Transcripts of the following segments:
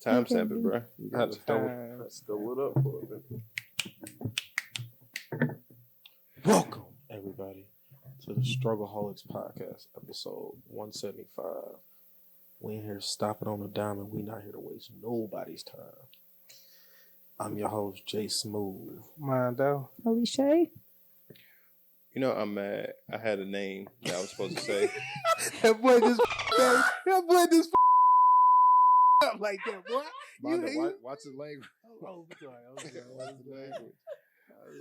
Timestamp it, bro. I had to throw it up for a bit. Welcome, everybody, to the StruggleHolics podcast, episode 175. We ain't here to stop it on a dime, and we not here to waste nobody's time. I'm your host, Jay Smooth. Mondo. Alisha. You know, I'm mad. I had a name that I was supposed to say. that boy just up like that, boy. Watch his language.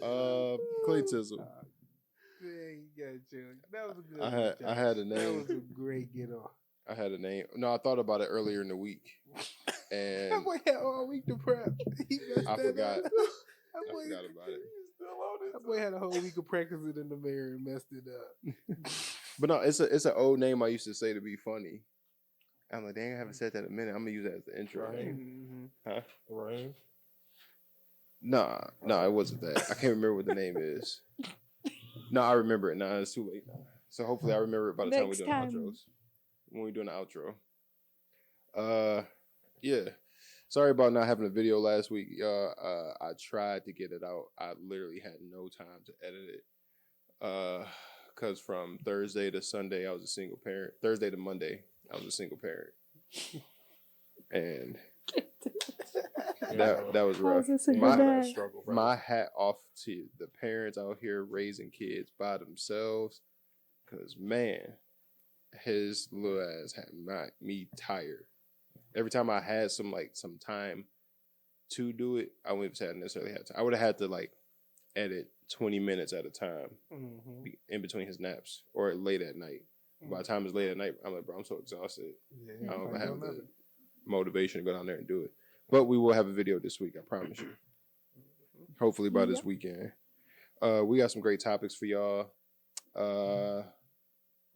Clay Claytism. That was a good I had a name. That was a great get off. I had a name. No, I thought about it earlier in the week. And that boy had all week to prep. I forgot. I forgot about it. That boy had a whole week of practicing in the mirror and messed it up. But no, it's an old name I used to say to be funny. I'm like, dang, I haven't said that in a minute. I'm gonna use that as the intro. Huh? Rain? No, it wasn't that. I can't remember what the name is. No, I remember it. No, it's too late now. So hopefully I remember it by the time we're doing outros. When we're doing the outro. Yeah. Sorry about not having a video last week. I tried to get it out. I literally had no time to edit it. Because from Thursday to Sunday, I was a single parent. Thursday to Monday, I was a single parent. And that was rough. My hat off to the parents out here raising kids by themselves. Because, man, his little ass had me tired. Every time I had some time to do it, I wouldn't say I necessarily had time. I would have had to edit 20 minutes at a time in between his naps or late at night. By the time it's late at night, I'm like, bro, I'm so exhausted. Yeah, I don't have the motivation to go down there and do it. But we will have a video this week, I promise you. Hopefully by this weekend. We got some great topics for y'all.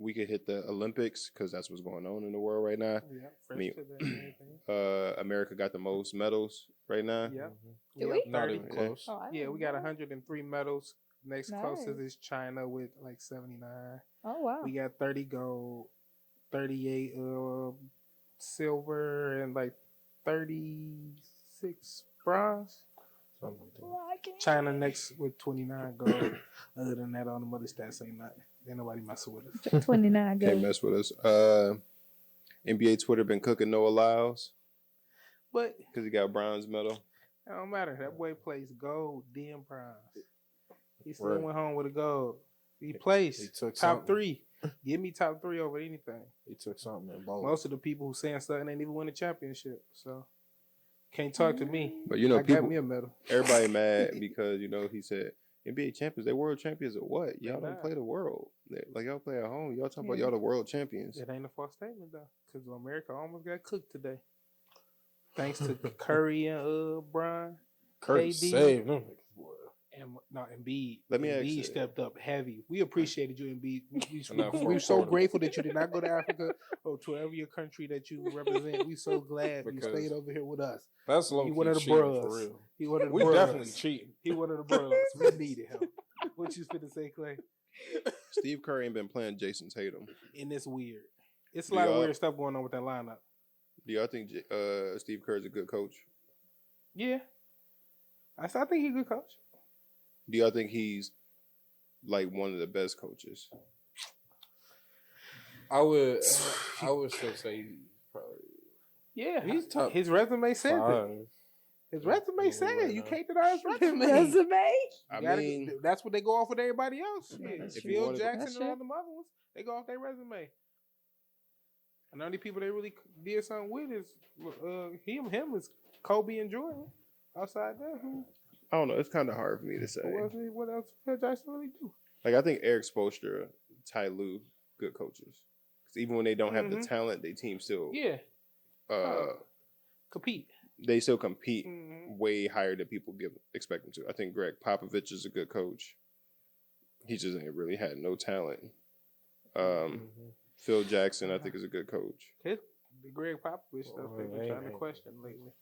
We could hit the Olympics because that's what's going on in the world right now. Yeah, America got the most medals right now. Yeah, Do we? Not even close. Yeah, we got 103 medals. Next closest is China with 79. Oh wow. We got 30 gold, 38 silver, and 36 bronze. China next with 29 gold. Other than that, all the other stats ain't nobody messing with us. 29 gold. Can't mess with us. NBA Twitter been cooking Noah Lyles. But because he got a bronze medal. It don't matter. That boy plays gold, then bronze. He still went home with a gold. He plays. He took top 3. Give me top 3 over anything. He took something in both. Most of the people who saying something ain't even win a championship. So can't talk to me. But people got me a medal. Everybody mad because he said NBA champions, they world champions at what? Y'all don't play the world. Y'all play at home. Y'all talking about y'all the world champions. It ain't a false statement though, because America almost got cooked today. Thanks to Curry and Brian. Curry saved them. Embiid. Embiid stepped up heavy. We appreciated you, Embiid. We're so grateful that you did not go to Africa or to whatever your country that you represent. We're so glad you stayed over here with us. That's low-key cheating for real. He one of the we bros. Definitely cheating. He one of the bros. We needed him. What you finna say, Clay? Steve Curry ain't been playing Jason Tatum. And it's weird. It's a lot of weird stuff going on with that lineup. Do y'all think Steve Kerr's a good coach? Yeah. I think he's a good coach. Do y'all think he's one of the best coaches? I would still say he's probably. Yeah, he's top. His resume says it. His resume says it. You can't deny his resume. I mean, that's what they go off with everybody else. If Phil Jackson and all them other ones, they go off their resume. And the only people they really did something with is him is Kobe and Jordan. Outside that, I don't know. It's kind of hard for me to say. What else Phil Jackson really do? I think Eric Spoelstra, Ty Lue, good coaches. Because even when they don't have the talent, they team still compete. They still compete way higher than people expect them to. I think Greg Popovich is a good coach. He just ain't really had no talent. Phil Jackson, I think, is a good coach. The Greg Popovich stuff they've been trying to question lately.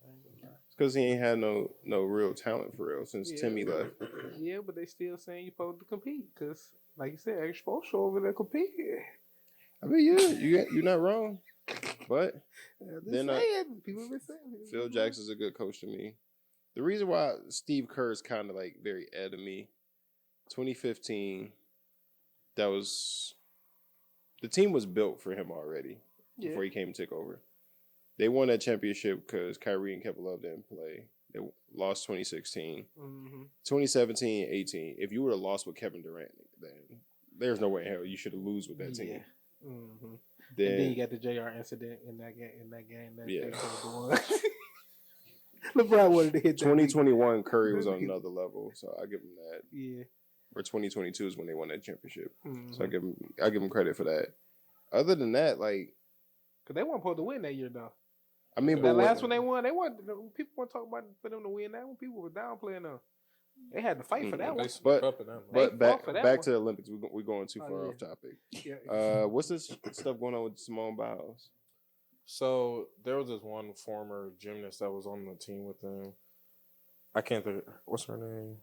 It's because he ain't had no real talent for real since Timmy left. Yeah, but they still saying you're supposed to compete because, like you said, Eric Spoelstra over there compete. I mean, yeah, you're not wrong. But Then people been saying Phil Jackson's a good coach to me. The reason why Steve Kerr is kind of like very ahead of me, 2015, that was the team was built for him already before he came to take over. They won that championship because Kyrie and Kevin Love didn't play. They lost 2016. 2017, 18. If you would have lost with Kevin Durant, then there's no way in hell you should have lose with that team. Then you got the JR incident in that game. LeBron wanted to hit 2021, Curry was on another level, so I give him that. Yeah. Or 2022 is when they won that championship. So I give him credit for that. Other than that, like, because they weren't supposed to win that year, though. I mean, that last one they won, people want to talk about for them to win that one. People were downplaying them. They had to fight for that one. But back to the Olympics. We're going too far off topic. Yeah. What's this stuff going on with Simone Biles? So there was this one former gymnast that was on the team with them. I can't think. What's her name?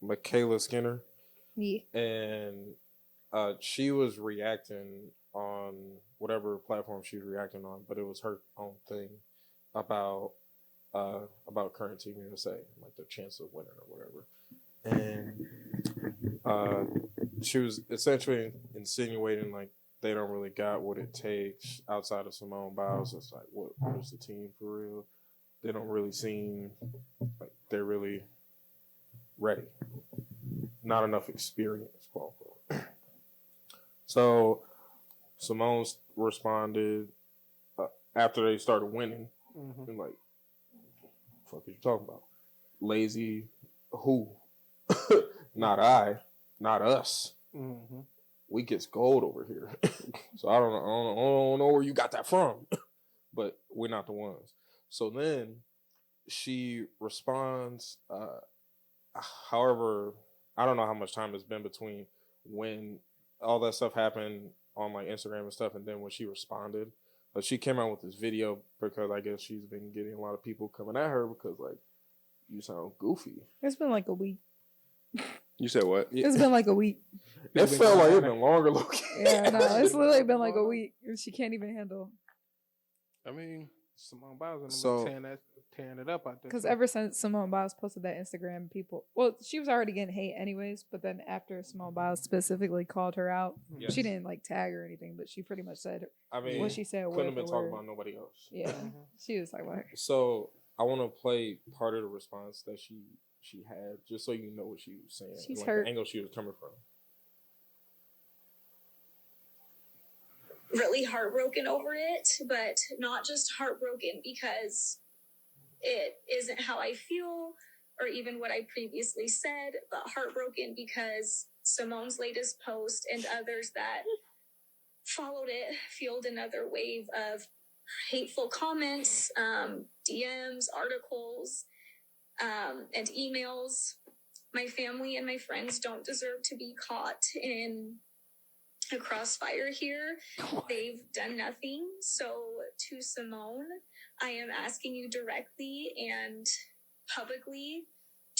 Michaela Skinner. Yeah. And she was reacting on whatever platform she was reacting on, but it was her own thing about current Team USA, like the chance of winning or whatever. And she was essentially insinuating like they don't really got what it takes outside of Simone Biles. It's like, what is the team for real? They don't really seem like they're really ready. Not enough experience, quote unquote. So Simone responded after they started winning, and like, "Fuck, are you talking about? Lazy? Who? Not I, not us. We gets gold over here. So I don't know where you got that from, but we're not the ones." So then she responds. However, I don't know how much time has been between when all that stuff happened on like Instagram and stuff, and then when she responded. But she came out with this video because I guess she's been getting a lot of people coming at her because like, you sound goofy. It's been like a week. You said what? It's been like a week. It felt like it's been longer, Loki. Yeah, no, it's literally been like a week. She can't even handle. I mean, Simone Biles tearing it up out there. Because ever since Simone Biles posted that Instagram, she was already getting hate anyways, but then after Simone Biles specifically called her out, she didn't like tag or anything, but she pretty much said what she said. Couldn't have been talking about nobody else. Yeah, she was like, "What?" So I want to play part of the response that she had, just so you know what she was saying. She's like hurt. The angle she was coming from. Really heartbroken over it, but not just heartbroken because it isn't how I feel or even what I previously said, but heartbroken because Simone's latest post and others that followed it fueled another wave of hateful comments, DMs, articles, and emails. My family and my friends don't deserve to be caught in a crossfire here. They've done nothing. So to Simone, I am asking you directly and publicly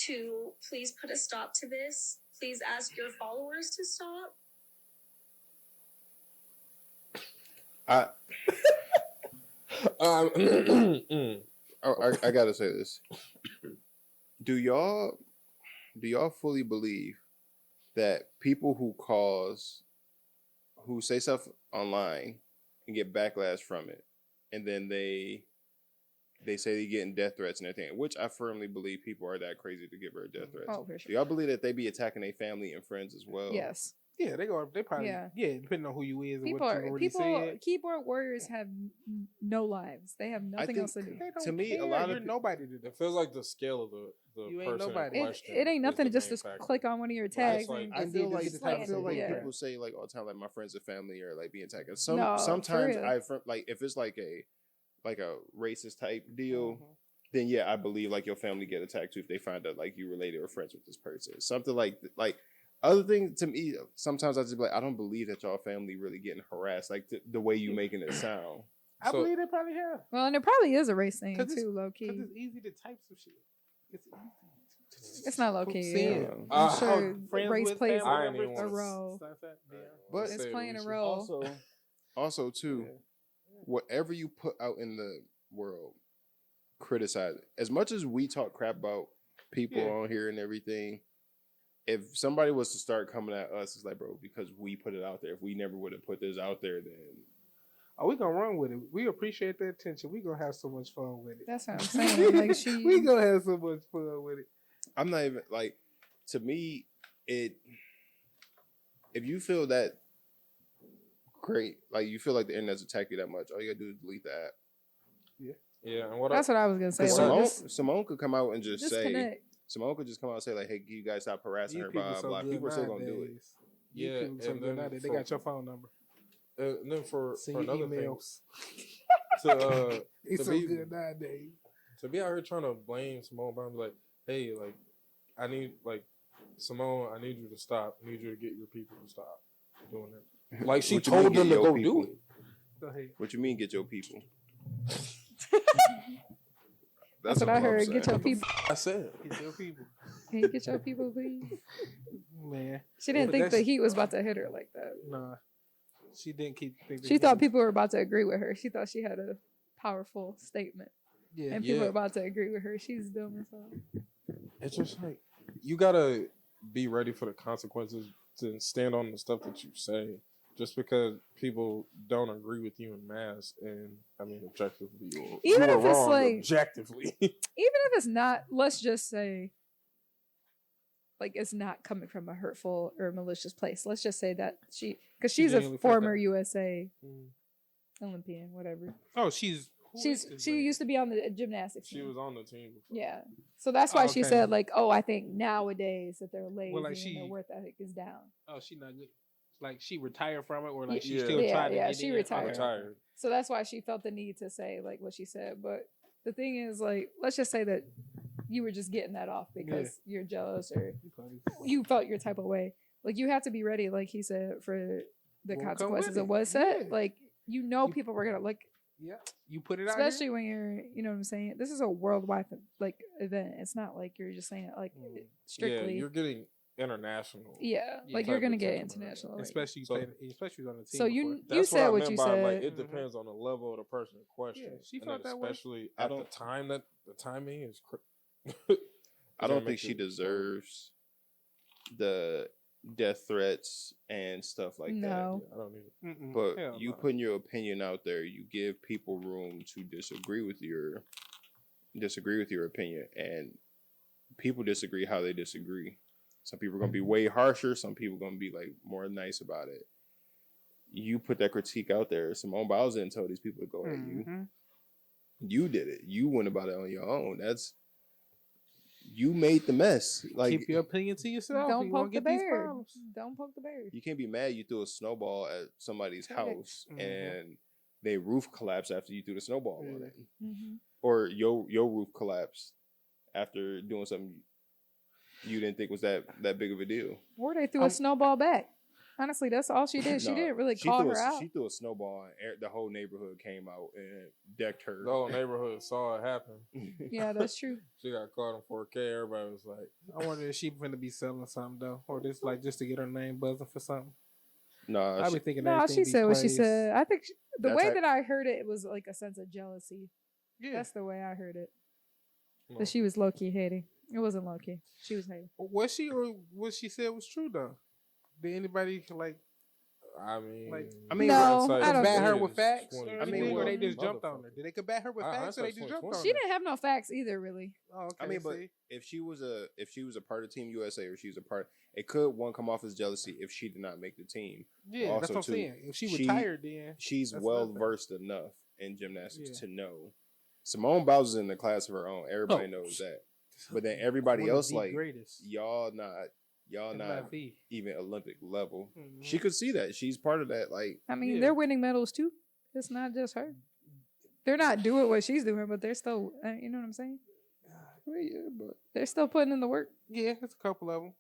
to please put a stop to this. Please ask your followers to stop. I gotta say this. Do y'all fully believe that people who say stuff online and get backlash from it, and then they say they're getting death threats and everything, which I firmly believe people are that crazy to give her death threats. Oh, for sure. Do y'all believe that they be attacking their family and friends as well? Yes. Yeah, they probably depending on who you is and what you already said. Keyboard warriors have no lives. They have nothing else to do. To me, a lot of nobody to do. It feels like the scale of the You ain't person nobody. in question. It ain't nothing to just factor. click on one of your tags. Like, I feel like Yeah. people say like all the time, like my friends and family are like being attacked. No, Sometimes for real. like if it's like a racist type deal, then yeah, I believe like your family get attacked too if they find out like you related or friends with this person. Something like other things to me. Sometimes I just be like, I don't believe that y'all family really getting harassed like the way you making it sound. I believe they probably have. Well, and it probably is a race thing too, low key. Because it's easy to type some shit. It's not low key. Yeah. I'm sure race plays a role. But it's playing a role. Also too, whatever you put out in the world, criticize it. As much as we talk crap about people on here and everything, if somebody was to start coming at us, it's like, bro, because we put it out there. If we never would have put this out there, then we gonna run with it. We appreciate the attention. We gonna have so much fun with it. That's what I'm saying. Like we gonna have so much fun with it. I'm not even like, to me, if you feel that great, like you feel like the internet's attacked you that much, all you gotta do is delete the app. Yeah. And that's what I was gonna say. Simone could come out and just say, connect. Simone could just come out and say like, "Hey, you guys stop harassing her." Blah blah. People are still gonna do it. Yeah, and then they got your phone number. And then for another emails. thing, it's so good nowadays. To be out here trying to blame Simone, but I'm like, hey, like, I need Simone, I need you to stop. I need you to get your people to stop doing it. Like she told them to go do it. Go ahead. What you mean, get your people? That's what I heard. Get your people. I said, get your people. Can you get your people, please? Man, she didn't think the heat was about to hit her like that. Nah, she didn't think. She thought people were about to agree with her. She thought she had a powerful statement. Yeah, and people were about to agree with her. She's dumb as hell. It's just like you gotta be ready for the consequences to stand on the stuff that you say. Just because people don't agree with you in mass, and I mean objectively, even if it's like objectively, even if it's not, let's just say, like it's not coming from a hurtful or malicious place. Let's just say that because she's a former USA Olympian, whatever. Oh, she used to be on the gymnastics team. She was on the team before. Yeah, so that's why she said like, oh, I think nowadays that they're lazy and their work ethic is down. Oh, she not good. Like she retired from it, or like she still tried to get she in? retired. So that's why she felt the need to say like what she said. But the thing is, like, let's just say that you were just getting that off because you're jealous or you felt your type of way. Like you have to be ready, like he said, for the consequences of what's said. Like people were gonna like. Yeah, you put it out, especially when you're, you know what I'm saying. This is a worldwide like event. It's not like you're just saying it like strictly. Yeah, you're getting international. Yeah, like you're gonna get international, like. especially on the team. So you said what you said. Like, it depends on the level of the person in question. Yeah, she felt that way. Especially at the time that the timing is. I don't think she deserves the death threats and stuff like that. Yeah, I don't need it. But you putting your opinion out there, you give people room to disagree with your opinion, and people disagree how they disagree. Some people are gonna be way harsher. Some people are gonna be like more nice about it. You put that critique out there. Simone Biles didn't tell these people to go at you. You did it. You went about it on your own. You made the mess. Like, keep your opinion to yourself. Don't poke the bear. Don't poke the bear. You can't be mad you threw a snowball at somebody's house and their roof collapsed after you threw the snowball on it. Or your roof collapsed after doing something you didn't think was that big of a deal. Or they threw a snowball back. Honestly, that's all she did. She didn't really call her out. She threw a snowball and the whole neighborhood came out and decked her. The whole neighborhood saw it happen. Yeah, that's true. She got caught on 4K. Everybody was like, I wonder if she finna be selling something though. Or just to get her name buzzing for something. No, I be thinking she said what she said. I think the way that I heard it was like a sense of jealousy. Yeah. That's the way I heard it. That she was low-key hating. It wasn't low-key. She was hating. Was she, or what she said was true though? Did anybody like? I mean, no, I don't combat her with facts. Or they just jumped on her. Did they combat her with facts, or they just jumped on her? She didn't have no facts either, really. Oh, okay. I mean, but if she was a part of Team USA, or she was a part, it could come off as jealousy if she did not make the team. Yeah, also, that's what I'm saying. If she retired, then she's well versed enough in gymnastics to know. Simone Biles is in the class of her own. Everybody knows that. But then everybody else, like, y'all not even Olympic level. She could see that. She's part of that. Like, I mean, they're winning medals too. It's not just her. They're not doing what she's doing, but they're still, you know what I'm saying? Well, yeah, but they're still putting in the work. Yeah, it's a couple of them.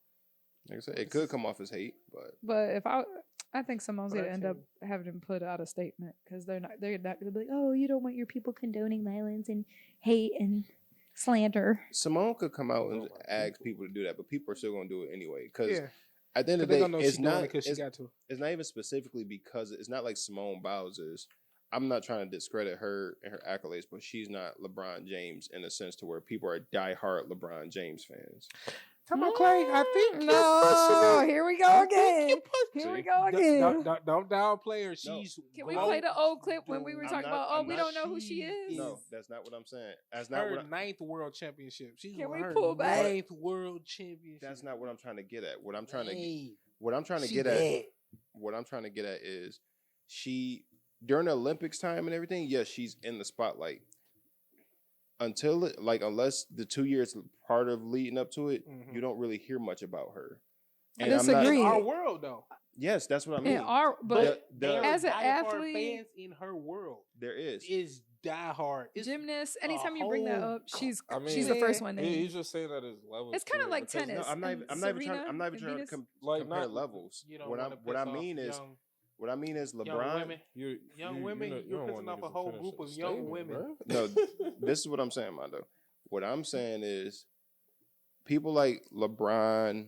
Like I said, it could come off as hate, but if I think Simone's gonna end up having to put out a statement because they're not gonna be like, oh, you don't want your people condoning violence and hate and slander. Simone could come out and ask people to do that, but people are still gonna do it anyway. Because at the end of the day, it's not even specifically because it's not like Simone Biles is I'm not trying to discredit her and her accolades, but she's not LeBron James in a sense to where people are diehard LeBron James fans. Come on, Clay. I think no. Here we go again. Here we go again. Don't downplay her. She's. Can we play the old clip when we were talking about? We don't know who she is. No, that's not what I'm saying. That's not her ninth world championship. She's Can we her pull back? Ninth world championship. That's not what I'm trying to get at. What I'm trying to get at is she during the Olympics time and everything. Yes, she's in the spotlight. Unless the 2 years part of leading up to it, you don't really hear much about her. And I disagree. In our world, though. Yes, that's what I mean. But as an athlete, fans in her world, there is diehard. Gymnasts. Anytime you bring that up, she's the first one. He's just saying that his levels. It's kind of like tennis. No, I'm not even trying to compare levels. What I mean is LeBron. Young women. You're pissing off a whole group of young women. No, this is what I'm saying, Mondo. What I'm saying is people like LeBron.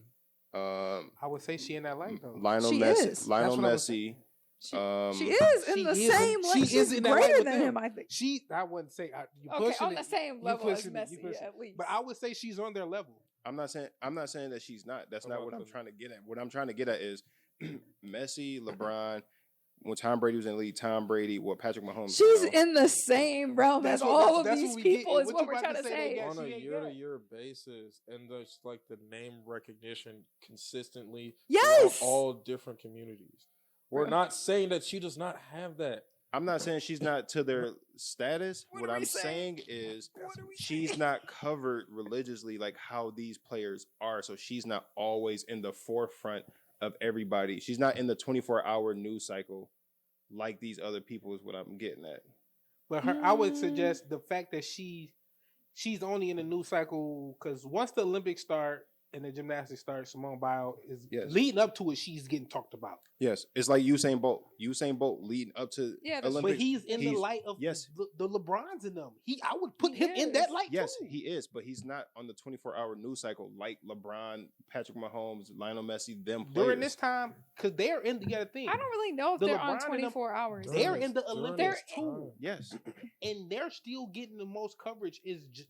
I would say she in that light though. Lionel Messi. She is in the same level. She's greater than him, I think. I wouldn't say on the same level as Messi, at least. But I would say she's on their level. I'm not saying that she's not. That's not what I'm trying to get at. What I'm trying to get at is Messi, LeBron. When Tom Brady was in the league, Patrick Mahomes. She's in the same realm as all of these people, is what we're trying to say. On a year-to-year basis, and there's like the name recognition consistently. Yes, all different communities. We're not saying that she does not have that. I'm not saying she's not to their status. What I'm saying is she's not covered religiously like how these players are. So she's not always in the forefront of everybody. She's not in the 24-hour news cycle like these other people is what I'm getting at. But I would suggest the fact that she's only in the news cycle because once the Olympics start and the gymnastics start, Simone Biles is leading up to it. She's getting talked about. Yes, it's like Usain Bolt. Usain Bolt leading up to Olympics. But he's in the light of the LeBrons in them. I would put him in that light. Yes, too. he is, but he's not on the 24-hour news cycle like LeBron, Patrick Mahomes, Lionel Messi, them players. During this time, because they're in. You got to think. I don't really know if they're on 24 hours. They're in the Olympics too. Yes, and they're still getting the most coverage.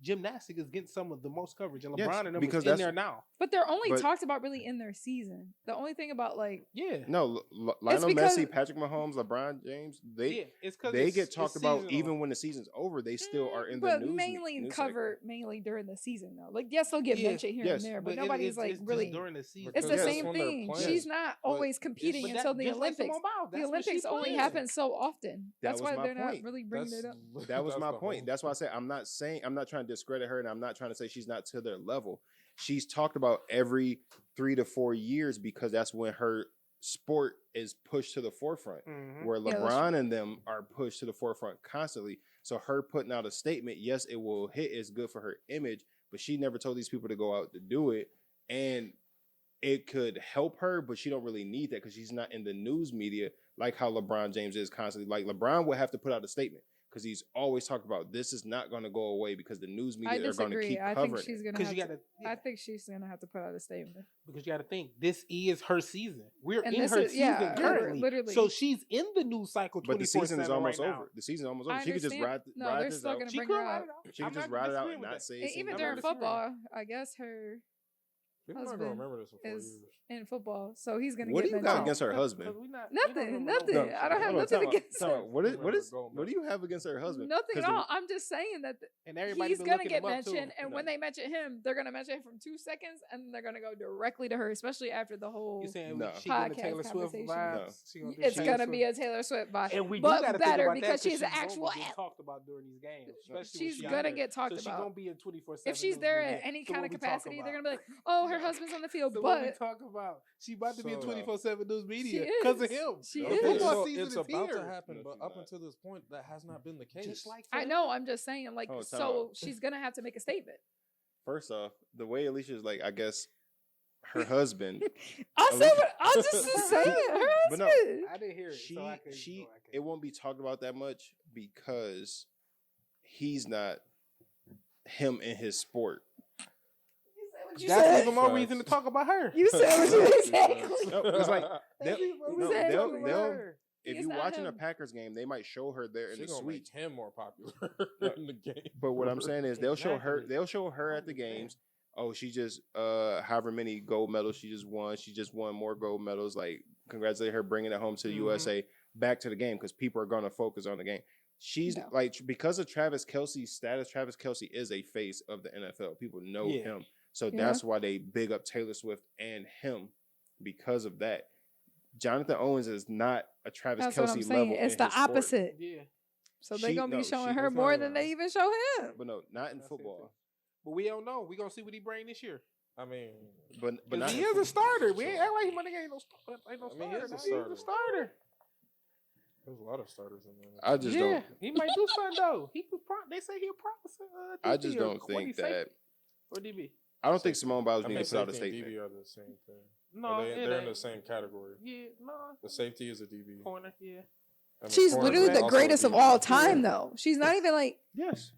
Gymnastics is getting some of the most coverage, and LeBron yes, and them is in there now. But they're only talked about really in their season. The only thing about Lionel Messi, Patrick Mahomes, LeBron James, they get talked about even when the season's over. They still are in the news. But mainly during the season though. Like yes, they'll get mentioned here and there, but nobody's really during the season. It's the same thing. She's not always competing until the Olympics. The Olympics only happen so often. That's why they're not really bringing it up. That was my point. That's why I said I'm not trying to discredit her, and I'm not trying to say she's not to their level. She's talked about every 3 to 4 years because that's when her sport is pushed to the forefront, where LeBron and them are pushed to the forefront constantly. So her putting out a statement, yes, it will hit. It's good for her image, but she never told these people to go out to do it. And it could help her, but she don't really need that because she's not in the news media like how LeBron James is constantly. Like LeBron would have to put out a statement because he's always talked about this is not going to go away because the news media are going to keep covering it. I think she's going to have to put out a statement. Because you got to think, this is her season. We're in her season currently. Literally. So she's in the news cycle 24/7 But the season is almost right over. Now. The season is almost over. She could just ride this out. She could ride it out. She could just ride it out and not say even during football, I guess her husband is in football, so he's gonna. What do you got against her husband? Nothing. I don't have nothing against her. What do you have against her husband? Nothing at all. I'm just saying that he's gonna get mentioned, and when they mention him, they're gonna mention him from 2 seconds, and then they're gonna go directly to her, especially after the whole podcast conversation. It's gonna be a Taylor Swift vibe, but better because she's an actual talked about during these games. She's gonna get talked about. She's gonna be in 24/7. If she's there at any kind of capacity, they're gonna be like, "Oh, her husband's on the field." But we talk about she about to be in 24/7 news media because of him. She is. It's about to happen, but up until this point, that has not been the case. Just like I know. I'm just saying, so she's gonna have to make a statement. First off, the way Alisha is like, I guess her husband. I just saying her husband. But no, I didn't hear it. It won't be talked about that much because he's not him in his sport. That's even more reason to talk about her. You said what you said. No, it's like if It's you're not watching a him. Packers game, they might show her there in She the gonna make suite. him more popular in the game. But what I'm saying is they'll show her Exactly. at the games. Oh, she just however many gold medals she just won. She just won more gold medals. Like congratulate her bringing it home to the USA, back to the game because people are going to focus on the game. She's like because of Travis Kelce's status. Travis Kelce is a face of the NFL. People know him, so that's why they big up Taylor Swift and him because of that. Jonathan Owens is not a Travis That's what I'm Kelce saying. level. It's the opposite. Yeah. So they're gonna be showing her that's more not than right. they even show him. But no, not in That's football. But we don't know. We gonna see what he bring this year. I mean, But not he in is a football. starter. We ain't act like my nigga ain't no starter. I mean, starter. he's a He's a starter. there's a lot of starters in there. I just don't. He might do something though. He could. They say he'll promise. I just don't think that. Or DB. I don't think Simone Biles I need mean, to put out a safety and statement. DB are the same thing. No, They're in the same category. Yeah, no. The safety is a DB. Corner, yeah. I mean, She's cornerback literally the also a greatest of DB. all time, though. She's not even like Yes.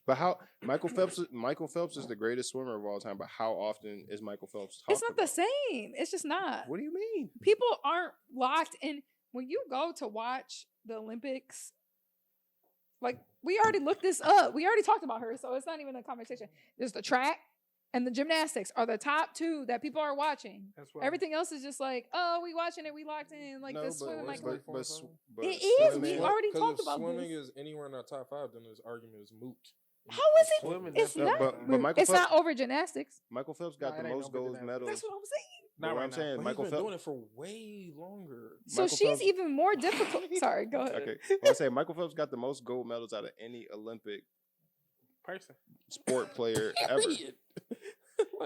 But how Michael Phelps is the greatest swimmer of all time. But how often is Michael Phelps talked it's not the about? same. It's just not. What do you mean? People aren't locked in. When you go to watch the Olympics, like we already looked this up. We already talked about her, so it's not even a conversation. There's the track and the gymnastics are the top two that people are watching. That's what Everything else is just like, oh, we watching it, we locked in. Like No, the but swimming, like but it is. swimming- We already Because talked if about swimming this. is anywhere in our top 5, then this argument is moot. How is it? Swimming, It's definitely. not. but Michael It's Phelps- not over gymnastics. Michael Phelps got Nah, the it ain't most no gold good medals. That's what I'm saying. Not What right I'm now. saying, But Michael he's been Phelps. doing it for way longer. So Michael she's Phelps- even more difficult. Sorry, go ahead. Okay, well, I say Michael Phelps got the most gold medals out of any Olympic person. sport player ever.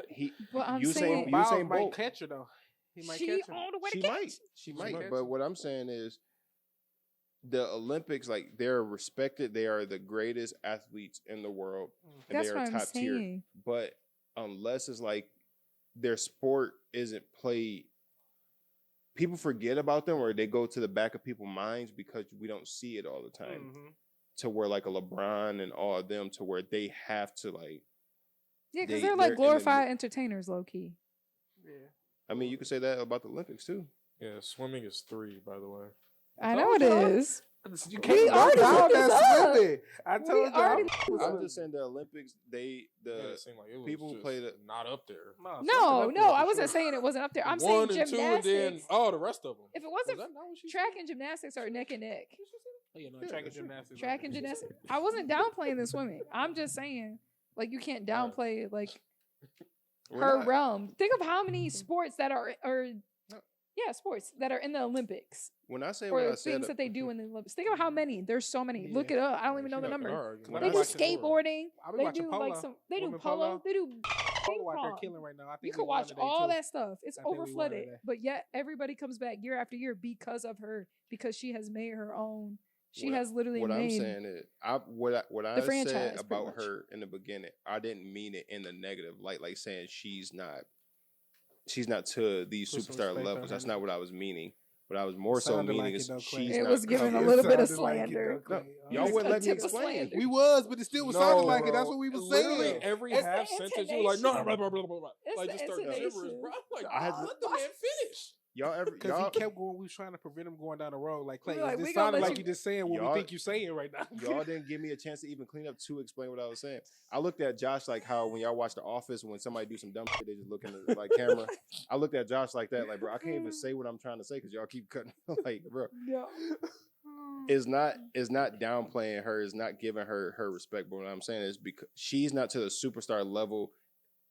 He But I'm Usain- saying Biles Usain might Bolt. catch her though. He might she catch her. on the way to she catch. might, she might. might. But what I'm saying is, the Olympics, like they're respected. They are the greatest athletes in the world, and That's they are what I'm top tier. saying. But unless it's like their sport isn't played, people forget about them, or they go to the back of people's minds because we don't see it all the time. Mhm. To where like a LeBron and all of them, to where they have to like. Yeah, because They're they're in like the- glorified entertainers, low key. Yeah. I mean, you could say that about the Olympics too. Yeah, swimming is 3, by the way. I know it told you. is. You We can't already down looked that this up. swimming. I We told already you. I'm just saying the Olympics, It seemed like it was people just play the- not up there. No, I wasn't saying it wasn't up there. I'm saying One and 2, and gymnastics. then the rest of them. If it wasn't Was that not what she track and gymnastics are neck and neck. Oh, yeah, no, Yeah, track and that's right. gymnastics. Track and gymnastics. I wasn't downplaying the swimming. I'm just saying, like, you can't downplay like We're her not- realm. Think of how many sports that are sports that are in the Olympics When I say what or I said, things that they do in the Olympics. Think of how many. There's so many. Look it up. I don't even know the number. When They I do watch it, skateboarding. I be They watching do polo. like some. They do Women polo. They do ping Watch her pong. killing right now. I think You we can won watch today, all too. that stuff. It's I think we won overflooded. today. But yet everybody comes back year after year because of her. Because she has made her own. She What I- has literally what I'm made. saying is, what I franchise, said pretty about much. her in the beginning, I didn't mean it in the negative, like saying she's not to these Put some superstar respect on levels. That's her. not what I was meaning. What I was more so Sounded meaning like it is though, Clay. she's It not. was giving a No, little bit of sounded like it, slander. though, Clay. y'all wouldn't let me Tip of explain. slander. We was, but it still was sounding like it. That's what we was Literally saying. every It's the half sentence, you were like, no, intonation. blah, blah, blah, blah, blah. It's Like, the just start intonation. gibberish, bro. I'm like, I had to- let the man finish. Y'all ever? Because Y'all, he kept going. We was trying to prevent him going down the road. Like, Clay, We like, this we gonna sounded let like you- you just saying what Y'all- we think you're saying right now. y'all didn't give me a chance to even clean up to explain what I was saying. I looked at Josh like how when y'all watch The Office, when somebody do some dumb shit, they just look in the like camera. I looked at Josh like that, like bro, I can't even say what I'm trying to say because y'all keep cutting. Like, bro, Yeah. it's not downplaying her, it's not giving her respect. But what I'm saying is because she's not to the superstar level,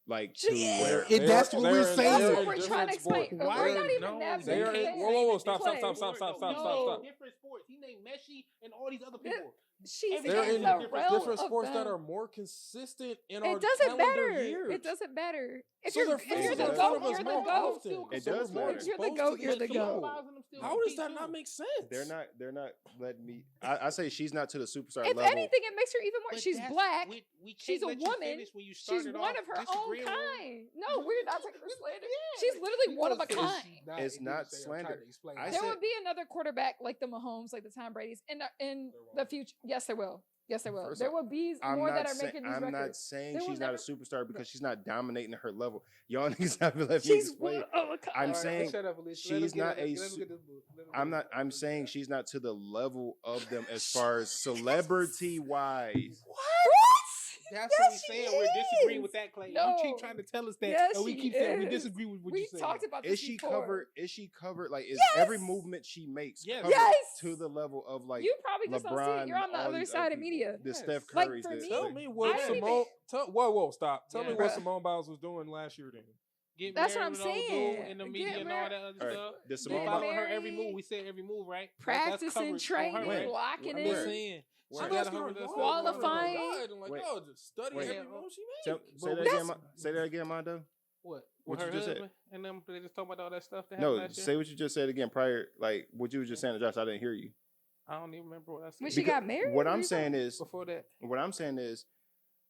like to She is. where And that's what we're That's saying. what we're trying to explain. Why? We're not even No, that they big. can't fan. Whoa, stop. Clay. Different sports. He named Messi and all these other people. She's They're in in the different realm different of sports that them. are more consistent in our It doesn't calendar matter. years. It doesn't matter. If So you're they're if you're fans the in front goat, of us you're the more goat. often. It So does we're more matter. If you're the exposed goat, to you're these the people. goat. How does that not make sense? they're not letting me. I say she's not to the superstar If level. anything, it makes her even more. She's black. We She's a woman. She's one of her own kind. No, we're not taking the slander. She's literally one of a kind. It's not slander. I There said- will be another quarterback like the Mahomes, like the Tom Brady's in the future. Yes, there will. Yes, there will. First There off, will be more that are making these records. I'm not saying There she's will not a never- superstar because she's not dominating her level. Y'all niggas have to let me She's explain. one of a kind. I'm All right, saying shut up, Alisha. she's not a. Let him get this book. Let him I'm get not. it. I'm saying she's not to the level of them as far as celebrity wise. What? That's Yes, what we're she saying. We're disagreeing is. with that, Clay. No. You keep trying to tell us that, Yes, and we she keep saying we is. disagree with what you We say. talked about this Is she before. covered? Is she covered? Like, is Yes. every movement she makes Yes. covered Yes. to the level of like You probably just don't see LeBron? it. You're on the all other these side of people? media. The Yes. Steph Like, Curry's. for the, me- Tell like, me I what don't Simone. Whoa, stop. Tell me Yeah. what Bruh. Simone Biles was doing last year. Then Get That's what married I'm with old dude saying. in the Get media and all married- that other All right, stuff. did They Simone follow Biles- her every move. We said every move, right? That's Practicing, covered on her, training, right? locking I'm just in. saying. She Where? got her with that Qualifying. Like, Wait. y'all just study Wait. every move she Tell- makes. say that That's- again. Say that again, Mondo. What? What With you her just said. husband and them, they just talking about all that stuff that No, happened last year? say what you just said again. Prior, like what you was just saying to Josh. I didn't hear you. I don't even remember what I said. When she got married? What I'm saying is, Before that. what I'm saying is,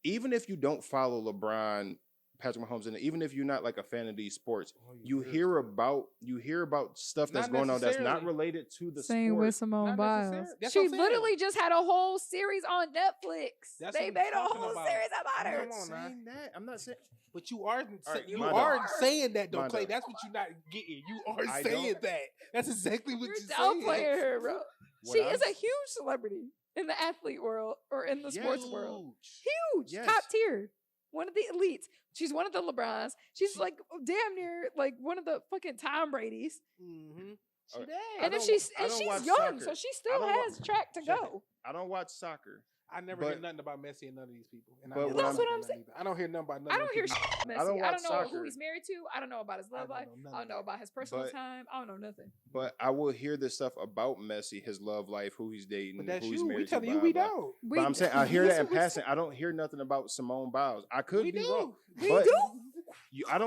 even if you don't follow LeBron, Patrick Mahomes, and even if you're not like a fan of these sports, you hear about stuff that's Not going on that's not necessarily. related to the Same sport. with Simone Not Biles. necessarily. That's She what I'm saying. literally just had a whole series on Netflix. That's They what I'm made a talking whole about. series about her. Come on now. Saying that. I'm not saying. But you are right, you Mondo. are saying that though, Mondo. Clay. That's what you're not getting. You are I saying don't- that. That's exactly what You're you're saying. downplaying her, bro. What She I'm is a huge celebrity in the athlete world or in the sports world. Huge, Yes. top tier, one of the elites. She's one of the LeBrons. She's like damn near like one of the fucking Tom Brady's. Mm-hmm. She Okay. did. And if don't she's wa- I don't watch young, soccer. so she I still don't has track to Shut go. I don't watch soccer. I never But- hear nothing about Messi and none of these people. And But I never what like I'm- That's what that I'm none saying. either. I don't hear nothing about none I of don't these hear people. shit Messi. I don't I watch don't know who soccer. he's married to. I don't know about his love life. know none I don't of know that. about his personal But- time. I don't know nothing. But I will hear this stuff about Messi, his love life, who he's dating, But that's who he's you. married We to. telling you blah, we blah. don't. But I'm saying I hear that in That's what passing. I don't hear nothing about Simone Biles. I could We be do. wrong. We But do. I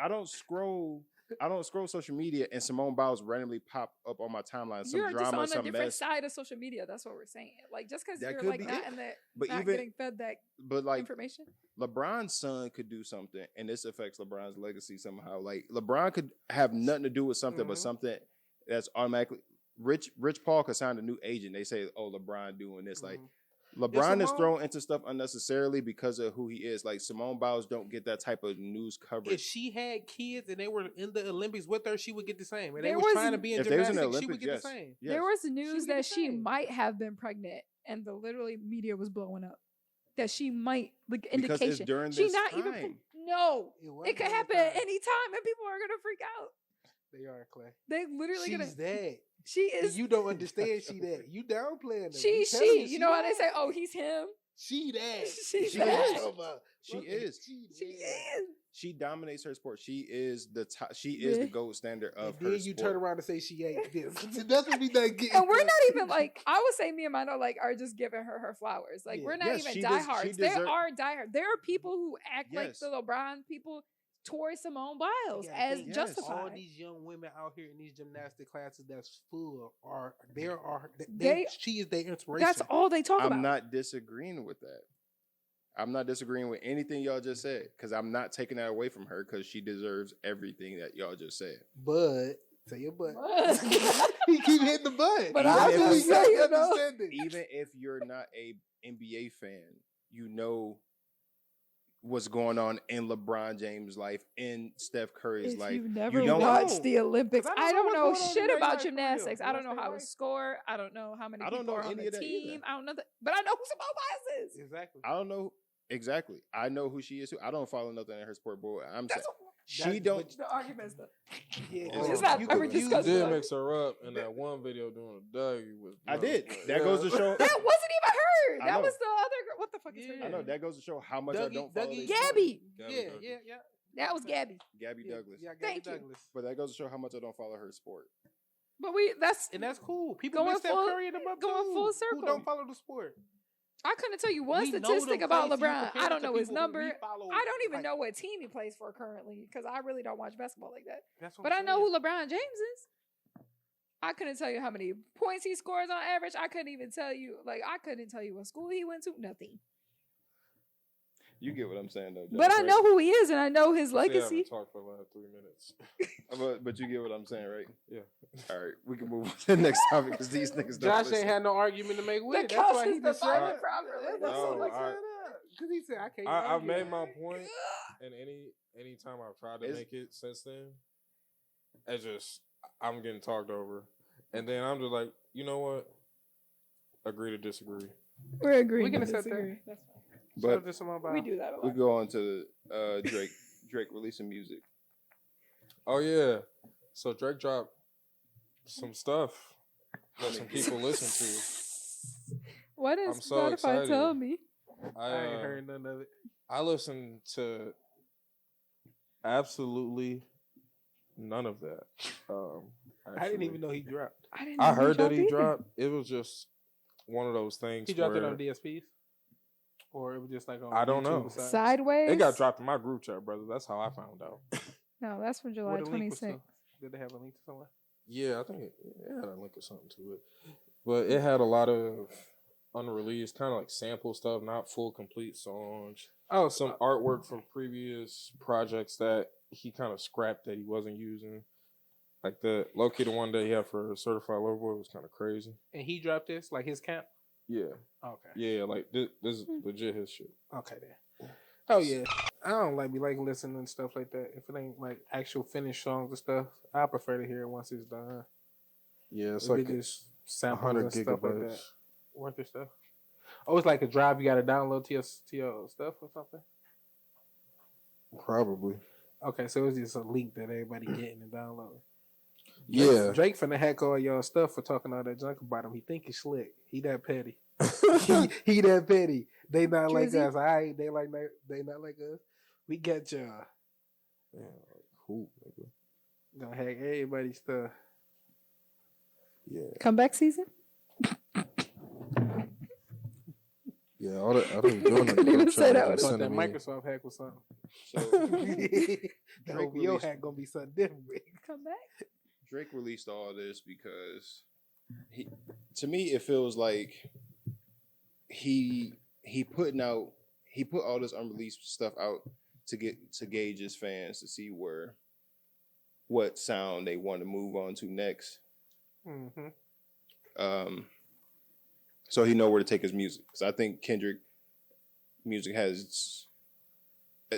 don't scroll. I don't scroll social media and Simone Biles randomly pop up on my timeline. Some You're just drama, on a some different mess. side of social media. That's what we're saying. Like just because That you're could like be not it. in the But not even getting fed that but like information. LeBron's son could do something, and this affects LeBron's legacy somehow. Like LeBron could have nothing to do with something, but Mhm. something that's automatically. Rich Paul could sign a new agent. They say, "Oh, LeBron doing this." Like LeBron is Simone- thrown into stuff unnecessarily because of who he is. Like Simone Biles don't get that type of news If coverage. she had kids and they were in the Olympics with her, she would get the same. And they There was was- trying to be in If they was in gymnastics, the she would Olympics, get yes. the same. Yes. There was would news get that the she same. might have been pregnant, and the literally media was blowing up. That she might like Because it's indication. during She this not time. even no. was It could during happen the at time. any time, and people are gonna freak out. They are, Clay. They literally She's gonna. that. She And is. you don't understand she that. You downplaying her. She. We telling You know how they that. say, "Oh, he's him." She that. She's She that. is. She is. She is. She dominates her sport. She is the top. She is the Yeah. gold standard of And her then you sport. turn around and say she ain't this. That's what we not getting. And we're not even like I would say. Me and Mondo like are just giving her flowers. Like Yeah. we're not Yes, even she des- she diehards. There deserve- are diehard. There are people who act like Yes. the LeBron people towards Simone Biles Yeah, as think Yes. justified. all these young women out here in these gymnastic classes that's full are They- she is their inspiration. That's all they talk I'm about. not disagreeing with that. I'm not disagreeing with anything y'all just said because I'm not taking that away from her because she deserves everything that y'all just said. But say your butt. But- He keep hitting the butt. But I That's was what we just got saying, to though. understand it. Even if you're not a NBA fan, you know what's going on in LeBron James' life, in Steph Curry's If life. you've never don't watched know. the Olympics, 'Cause I don't know what's going on shit in their about life for real. gymnastics. I don't know Unless how they it's right. scored. I don't know how many I don't people know are on any the of that team. either. I don't know that, but I know who Simone Biles is. Exactly. I don't know exactly. I know who she is. Too. I don't follow nothing in her sport, boy. I'm saying That's she don't. the argument's the. Yeah, It's not you very could- you- You disgusting. did mix her up in that one video doing a Dougie with. I did. That goes to show. That wasn't even her. I That know. was the other girl. What the fuck is her Yeah. I name? know that goes to show how much I Dougie- don't follow. Dougie- this sport. Gabby. Yeah. That was Gabby. Gabby Yeah, Douglas. Yeah, Gabby Thank you. Douglas. But that goes to show how much I don't follow her sport. But And that's cool. People Going mix Steph full- Curry in them up going too, full who circle. don't follow the sport. I couldn't tell you one We know statistic them about plays, so you LeBron. compare I it don't to know his people who we number. follow, I don't even like- know what team he plays for currently because I really don't watch basketball like that. That's what But I I'm know saying. who LeBron James is. I couldn't tell you how many points he scores on average. I couldn't even tell you, I couldn't tell you what school he went to. Nothing. You get what I'm saying, though. But I know who he is, and I know his legacy. I talked for the last 3 minutes. But you get what I'm saying, right? Yeah. All right, we can move on to the next topic because these niggas don't Josh listen. ain't had no argument to make with it. The That's why he couch is just said it. properly. Because he said, I can't I've argue made that. my point, and any time I've tried to make it since then, it's just I'm getting talked over, and then I'm just like, you know what? Agree to disagree. We're agreeing. We can to accept disagree. that. That's fine. But We do that a lot. we go on to Drake releasing music. Oh yeah, so Drake dropped some stuff that some people listen to. What is I'm so Spotify? excited. Tell me. I ain't heard none of it. I listened to absolutely none of that. I didn't even know he dropped. I heard that he either. dropped. It was just one of those things. He dropped it where on DSPs? Or it was just like on I don't YouTube know. or something? Sideways. It got dropped in my group chat, brother. That's how I found out. No, that's from July What the link was 26th. to? Did they have a link to somewhere? Yeah, I think it had a link or something to it. But it had a lot of unreleased, kind of like sample stuff, not full, complete songs. Oh, Some artwork from previous projects that he kind of scrapped that he wasn't using. Like the low-key, the one that he had for Certified Lover Boy was kind of crazy. and he dropped this? Like his camp? Yeah. Okay. Yeah, like this is legit his shit. Okay, then. Oh, yeah. I don't like listening and stuff like that. If it ain't like actual finished songs and stuff, I prefer to hear it once it's done. Yeah, it's If like it just samples 100 and stuff like gigabytes. that. Worth their stuff. Oh, it's like a drive you got to download to your stuff or something? Probably. Okay, so it's just a link that everybody getting and downloading. Yeah. Drake finna hack all y'all stuff for talking all that junk about him. He think he's slick. He that petty. he that petty. They not like Drizzy? us. All right, they not like us. We got y'all. Yeah, like who, nigga? Gonna hack everybody's stuff. Yeah. Comeback season? Yeah, all that I don't doing Couldn't even say that I was- thought that Microsoft hack was something. So The Drake OVO released- hack gonna be something different. Comeback? Drake released all this because to me it feels like he put all this unreleased stuff out to gauge his fans to see what sound they want to move on to next. Mm-hmm. So he know where to take his music. Because I think Kendrick music has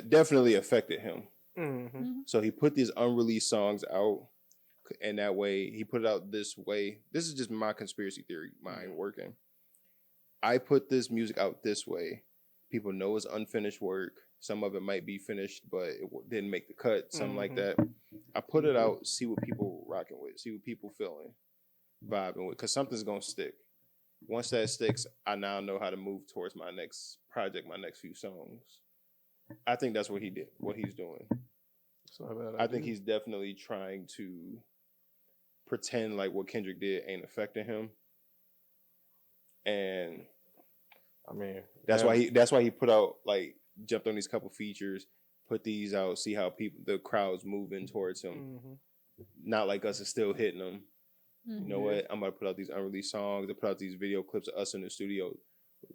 definitely affected him. Mm-hmm. So he put these unreleased songs out, and that way he put it out this way. This is just my conspiracy theory mind working. I put this music out this way. People know it's unfinished work. Some of it might be finished, but it didn't make the cut. Something like that. I put it out, see what people rocking with, see what people feeling, vibing with, because something's gonna stick. Once that sticks, I now know how to move towards my next project, my next few songs. I think that's what he did, what he's doing. I think he's definitely trying to pretend like what Kendrick did ain't affecting him. And I mean, that's why he put out, like, jumped on these couple features, put these out, see how the crowd's moving towards him. Mm-hmm. Not like us is still hitting them. Mm-hmm. You know what? I'm gonna put out these unreleased songs. I put out these video clips of us in the studio,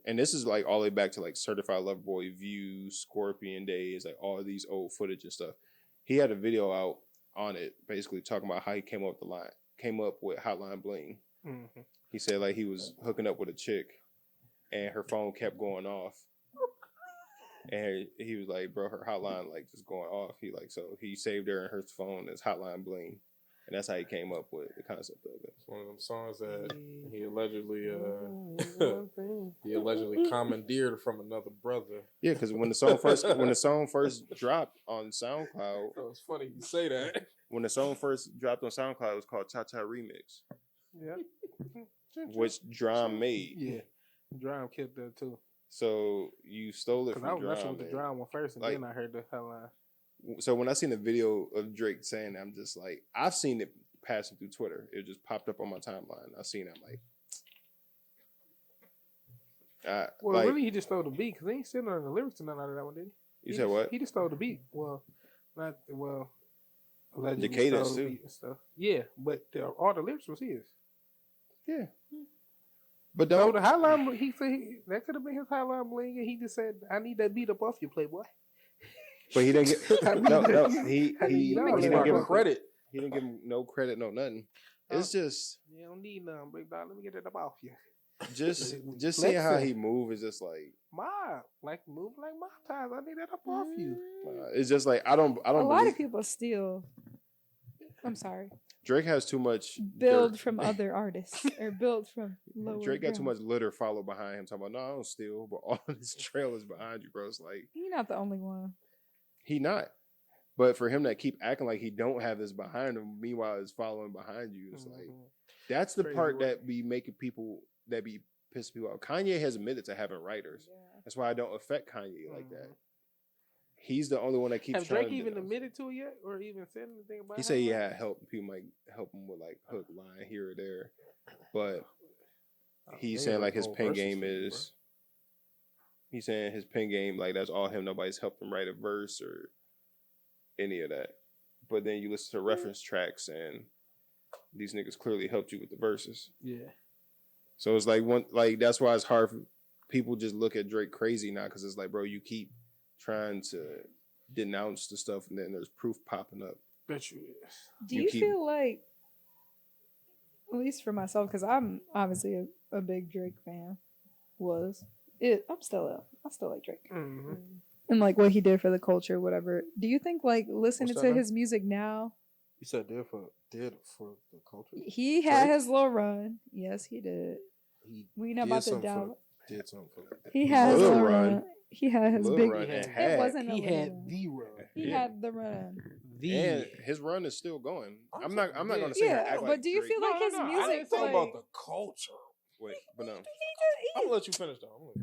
and this is like all the way back to like Certified Lover Boy, Views, Scorpion Days, like all of these old footage and stuff. He had a video out on it, basically talking about how he came up with Hotline Bling. Mm-hmm. He said like he was hooking up with a chick, and her phone kept going off, and he was like, "Bro, her hotline like just going off." So he saved her and her phone as Hotline Bling. And that's how he came up with the concept of it. It's one of them songs that he allegedly commandeered from another brother. Yeah, because when the song first dropped on SoundCloud, Oh, it's funny you say that. when the song first dropped on SoundCloud, it was called Cha Cha Remix, Yeah. which Drum made. Yeah. Drum killed that too. So you stole it Because I from was messing Drum. with the Drum one first, and like- then I heard the headline. So when I seen the video of Drake saying that, I'm just like, I've seen it passing through Twitter. It just popped up on my timeline. I seen it, I'm like, Well, really, he just stole the beat because he ain't sitting on the lyrics to none out of that one, did he? You said what? He just stole the beat. Well, allegedly The cadence, stole the too. beat and stuff. Yeah, but all the lyrics was his. Yeah. But No, don't. the highline. He said that could have been his highline bling, and he just said, "I need that beat up off you, Playboy." But he didn't get no. He He didn't give him credit. He didn't give him no credit, no nothing. It's just You don't need none, big dog. Let me get it up off you. just seeing how he move is just like Mob, like move like mob ties. I need that up off you. it's just like I don't. A lot of people still. I'm sorry. Drake has too much Build dirt. from other artists or build from lower. Drake got too ground. much litter followed behind him. Talking about, no, I don't steal, but all this trail is behind you, bro. It's like You're not the only one. he not. But for him to keep acting like he don't have this behind him, meanwhile it's following behind you, it's like that's the Crazy part work. that be making people that be pissing people off. Kanye has admitted to having writers. That's why I don't affect Kanye like that. He's the only one that keeps. Have trying Drake to even denounce. admitted to it yet, or even said anything about it? He said he had help. People might help him with like hook line here or there, but he's saying like his pen game is. He's saying his pen game like that's all him. Nobody's helped him write a verse or any of that. But then you listen to reference tracks and these niggas clearly helped you with the verses. Yeah. So it's like that's why it's hard for people just look at Drake crazy now because it's like, bro, you keep trying to denounce the stuff and then there's proof popping up. Bet you is. Do you keep- feel like, at least for myself, because I'm obviously a big Drake fan, I still like Drake. Mm-hmm. And like what he did for the culture, whatever. Do you think like listening What's to that his music now, You said did for the culture. he had Drake? his little run. Yes, he did. He We not did about to something down. did something for He had his Lil little Run. run. He had his Lil big. Run and It had- wasn't a He little had run. the run. He had the run. And his run is still going. I'm not gonna say Yeah, act but like do you Drake. feel like his I music? didn't say like, about the culture. Wait, but no. I'm gonna let you finish though.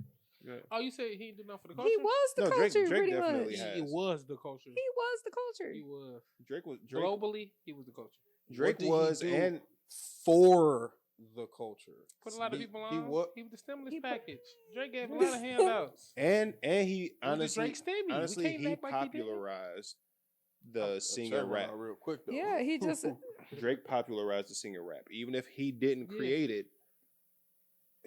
Oh, you said he didn't do nothing for the culture? he was the No, Drake- culture, Drake pretty definitely much. has. He was the culture. He was the culture. He was. Drake Globally, he was the culture. Drake What did he was do? and for the culture. Put a lot of people on. He what? He was the stimulus package. Drake gave a lot of handouts. and he He was the honestly Drake Stimmy. honestly We can't he act like he didn't. popularized the Check singer him rap. out real quick though. Yeah, he just. Drake popularized the singer rap. Even if he didn't create it,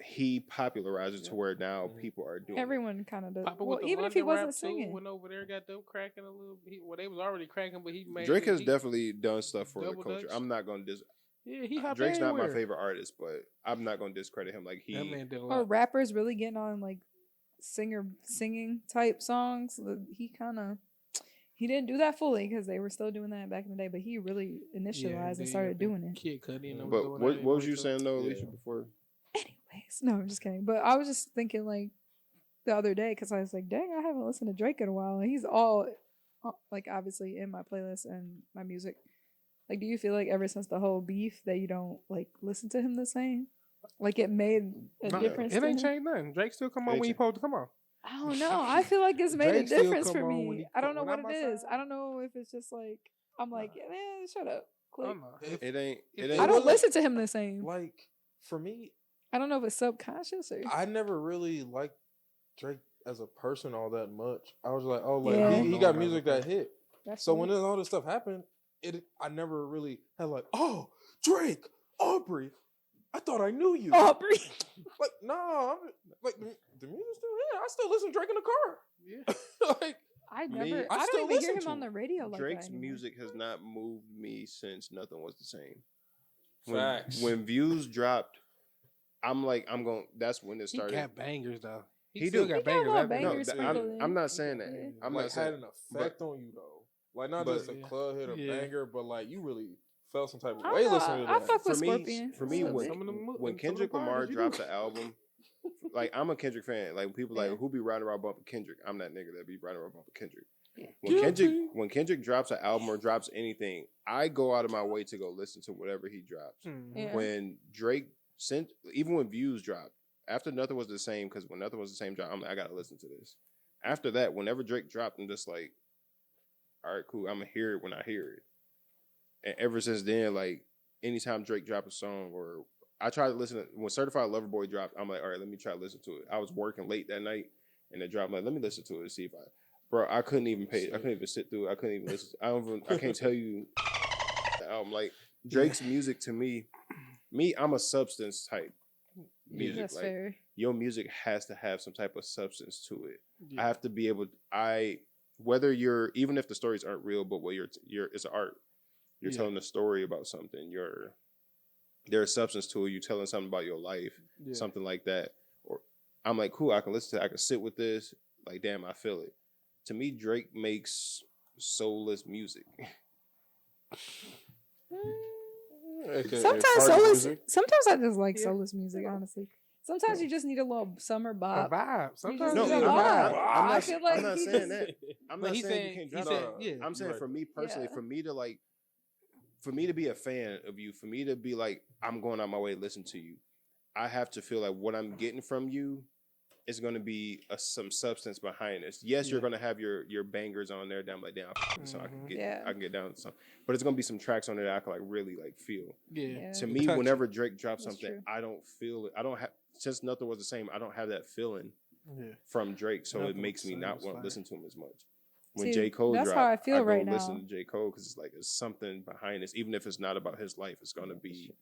he popularized it to where now people are doing it. Everyone kind of does. Papa Well, with the even if he London rap, wasn't too, singing. went over there, got them cracking a little. They was already cracking, but he made. Drake has he- definitely done stuff for the Double culture. Dutch. I'm not gonna Yeah, he hopped Drake's not my everywhere. favorite artist, but I'm not gonna discredit him. Like That man did a Or lot. rappers really getting on like singing type songs. He didn't do that fully because they were still doing that back in the day. But he really initialized and started doing it. Kid Cudi. But what was you saying though, Alicia, before? Anyways, no, I'm just kidding. But I was just thinking like the other day because I was like, dang, I haven't listened to Drake in a while, and he's all like obviously in my playlist and my music. Like, do you feel like ever since the whole beef that you don't like listen to him the same? Like it made a difference. It to ain't him? changed nothing. Drake still come on when he supposed to come on. I don't know. I feel like it's made Drake a still difference come for on when me. he- I don't know when what I'm it is. outside. I don't know if it's just like I'm like, man, shut up. Click. Oh, no. It ain't. I don't listen to him the same. Like for me, I don't know if it's subconscious or. I never really liked Drake as a person all that much. I was like, oh, like Yeah. he got music that hit. That's So weird. when all this stuff happened, I never really had like, oh, Drake, Aubrey, I thought I knew you. Aubrey. Like, no, like the music's still here. I still listen to Drake in the car. Yeah. Like, I Me, never. I I still don't even hear listen him to on the radio like Drake's that anymore. music has not moved me since Nothing Was the Same. Facts. When Views dropped, I'm going. That's when it He started. got bangers though. He still do. got He got a bangers. lot of after that. bangers No, sprinkled in. I'm not saying that. Yeah. I'm like not saying had an effect on you though. Like not but- just a club hit or Yeah. banger, but like you really felt some type of I way don't know, listening to I that. fuck with for me, Scorpion. for me, a little when, bit. Some of them- when some Kendrick of the Lamar bars you dropped do. the album, like I'm a Kendrick fan. Like people like Yeah. who be riding around bumping Kendrick. I'm that nigga that be riding around bumping Kendrick. Yeah. When Kendrick drops an album or drops anything, I go out of my way to go listen to whatever he drops. Mhm. Yeah. When Drake sent, even when Views dropped, after Nothing Was the Same, because when Nothing Was the Same dropped, I'm like, I gotta listen to this. After that, whenever Drake dropped, I'm just like, all right, cool. I'm gonna hear it when I hear it. And ever since then, like anytime Drake dropped a song, or I tried to listen to, when Certified Lover Boy dropped, I'm like, all right, let me try to listen to it. I was working late that night, and it dropped. I'm like, let me listen to it and see if bro, I couldn't even sit through it. I couldn't even listen. I can't tell you the album. Like Drake's music to me, I'm a substance type. music. That's fair. Your music has to have some type of substance to it. Yeah. I have to be able. Whether you're, even if the stories aren't real, but what it's art. You're telling a story about something. There's substance to it. You're telling something about your life, something like that. Or I'm like, cool. I can listen to. I can sit with this. Like, damn, I feel it. To me, Drake makes soulless music. Sometimes I just like soulless music, honestly. Sometimes you just need a little summer bop. A vibe. Sometimes you you need a need a vibe. vibe. I feel like I'm not he saying just- that. I'm not saying you can't drop it. I'm saying for me personally, for me to be a fan of you, for me to be like, I'm going out my way to listen to you, I have to feel like what I'm getting from you is going to be some substance behind this. Yes, you're going to have your bangers on there. That I'm like, damn, so I can get down to something. But it's going to be some tracks on there that I can like really like feel. Yeah. To me, whenever Drake drops something, I don't feel it. I don't have, since nothing was the same, I don't have that feeling from Drake. So it makes me not want to listen to him as much. When J. Cole drops, how I feel right now. Listen to J. Cole because it's like it's something behind this. Even if it's not about his life, it's gonna be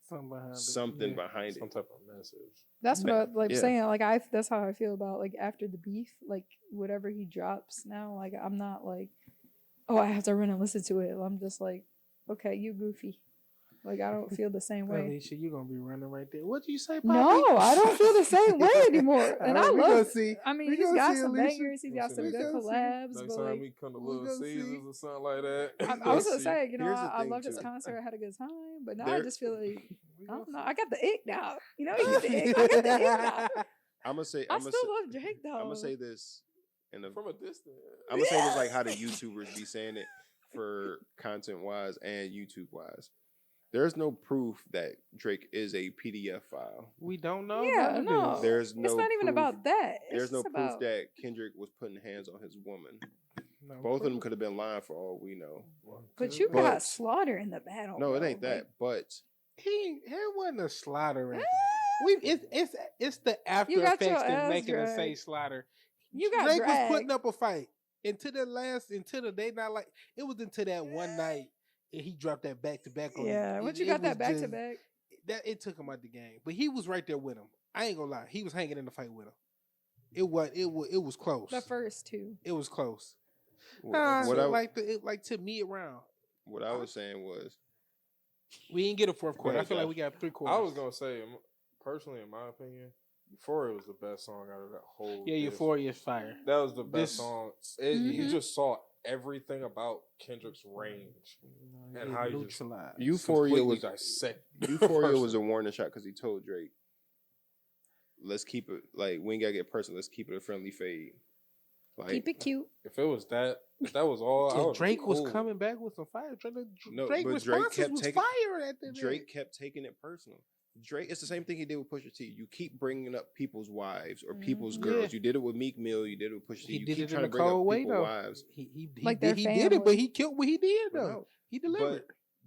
something behind it. Some type of message. That's what I'm saying. Like that's how I feel about like after the beef, like whatever he drops now. Like I'm not like, oh, I have to run and listen to it. I'm just like, okay, you goofy. Like I don't feel the same way. Alisha, you're gonna be running right there. What you say, Poppy? No, I don't feel the same way anymore. And I love. See. I mean, he's got some bangers. He's got some good collabs. Next But time like, we come to Little Caesars or something like that. I was gonna say, Here's the I thing, loved his too. concert. I had a good time. But now I just feel like I don't know. I got the ick now. You know, you get the ick. I got the ick now. I still love Drake though. I'm gonna say this from a distance. I'm gonna say this like how the YouTubers be saying it for content wise and YouTube wise. There's no proof that Drake is a PDF file. We don't know. Yeah, no. There's no. It's not even about that. There's no proof that Kendrick was putting hands on his woman. Both of them could have been lying for all we know. But you got Slaughter in the battle. No, it ain't that. But he wasn't a Slaughter. It's the after effects that's making us say Slaughter. Drake was putting up a fight until the day not like it was until that one night. And he dropped that back to back on him. Yeah, once you got that back to back, that it took him out the game. But he was right there with him. I ain't gonna lie, he was hanging in the fight with him. It was close. The first two, it was close. To me around. What I was saying was, we didn't get a fourth quarter. I feel like we got 3 quarters. I was gonna say, personally, in my opinion, Euphoria was the best song out of that whole. Yeah, Euphoria is fire. That was the best song. You just saw everything about Kendrick's range and how you just Euphoria was dissect. Euphoria was a warning shot because he told Drake, "Let's keep it like we ain't gotta get personal. Let's keep it a friendly fade. Like, keep it cute." If it was that, if that was all, Drake was coming back with some fire. Drake was fire at the Drake kept taking it personal. Drake, it's the same thing he did with Pusha T. You keep bringing up people's wives or people's girls. You did it with Meek Mill. You did it with Pusha T. You keep trying to bring up people's wives. He did it, but he killed what he did though. He delivered.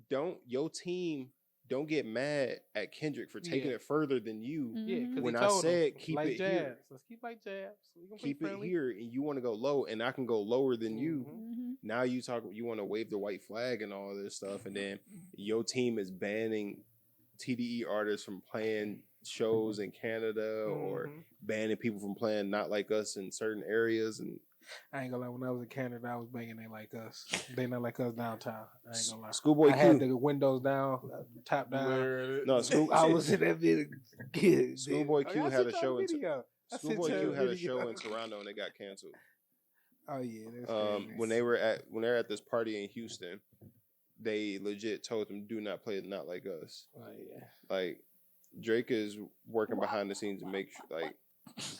But your team don't get mad at Kendrick for taking it further than you. Yeah, when I said keep it here, let's keep like jabs. Keep it here, and you want to go low, and I can go lower than you. Now you want to wave the white flag and all this stuff, and then your team is banning TDE artists from playing shows in Canada or banning people from playing Not Like Us in certain areas. And I ain't gonna lie, when I was in Canada, I was banging They Like Us. They Not Like Us downtown. I ain't gonna lie. Schoolboy Q had the windows down, top down. No, I was in that video. Schoolboy Q had a show in Toronto and it got canceled. Oh yeah. When they were at this party in Houston, they legit told them do not play Not Like Us. Oh yeah. Like Drake is working behind the scenes to make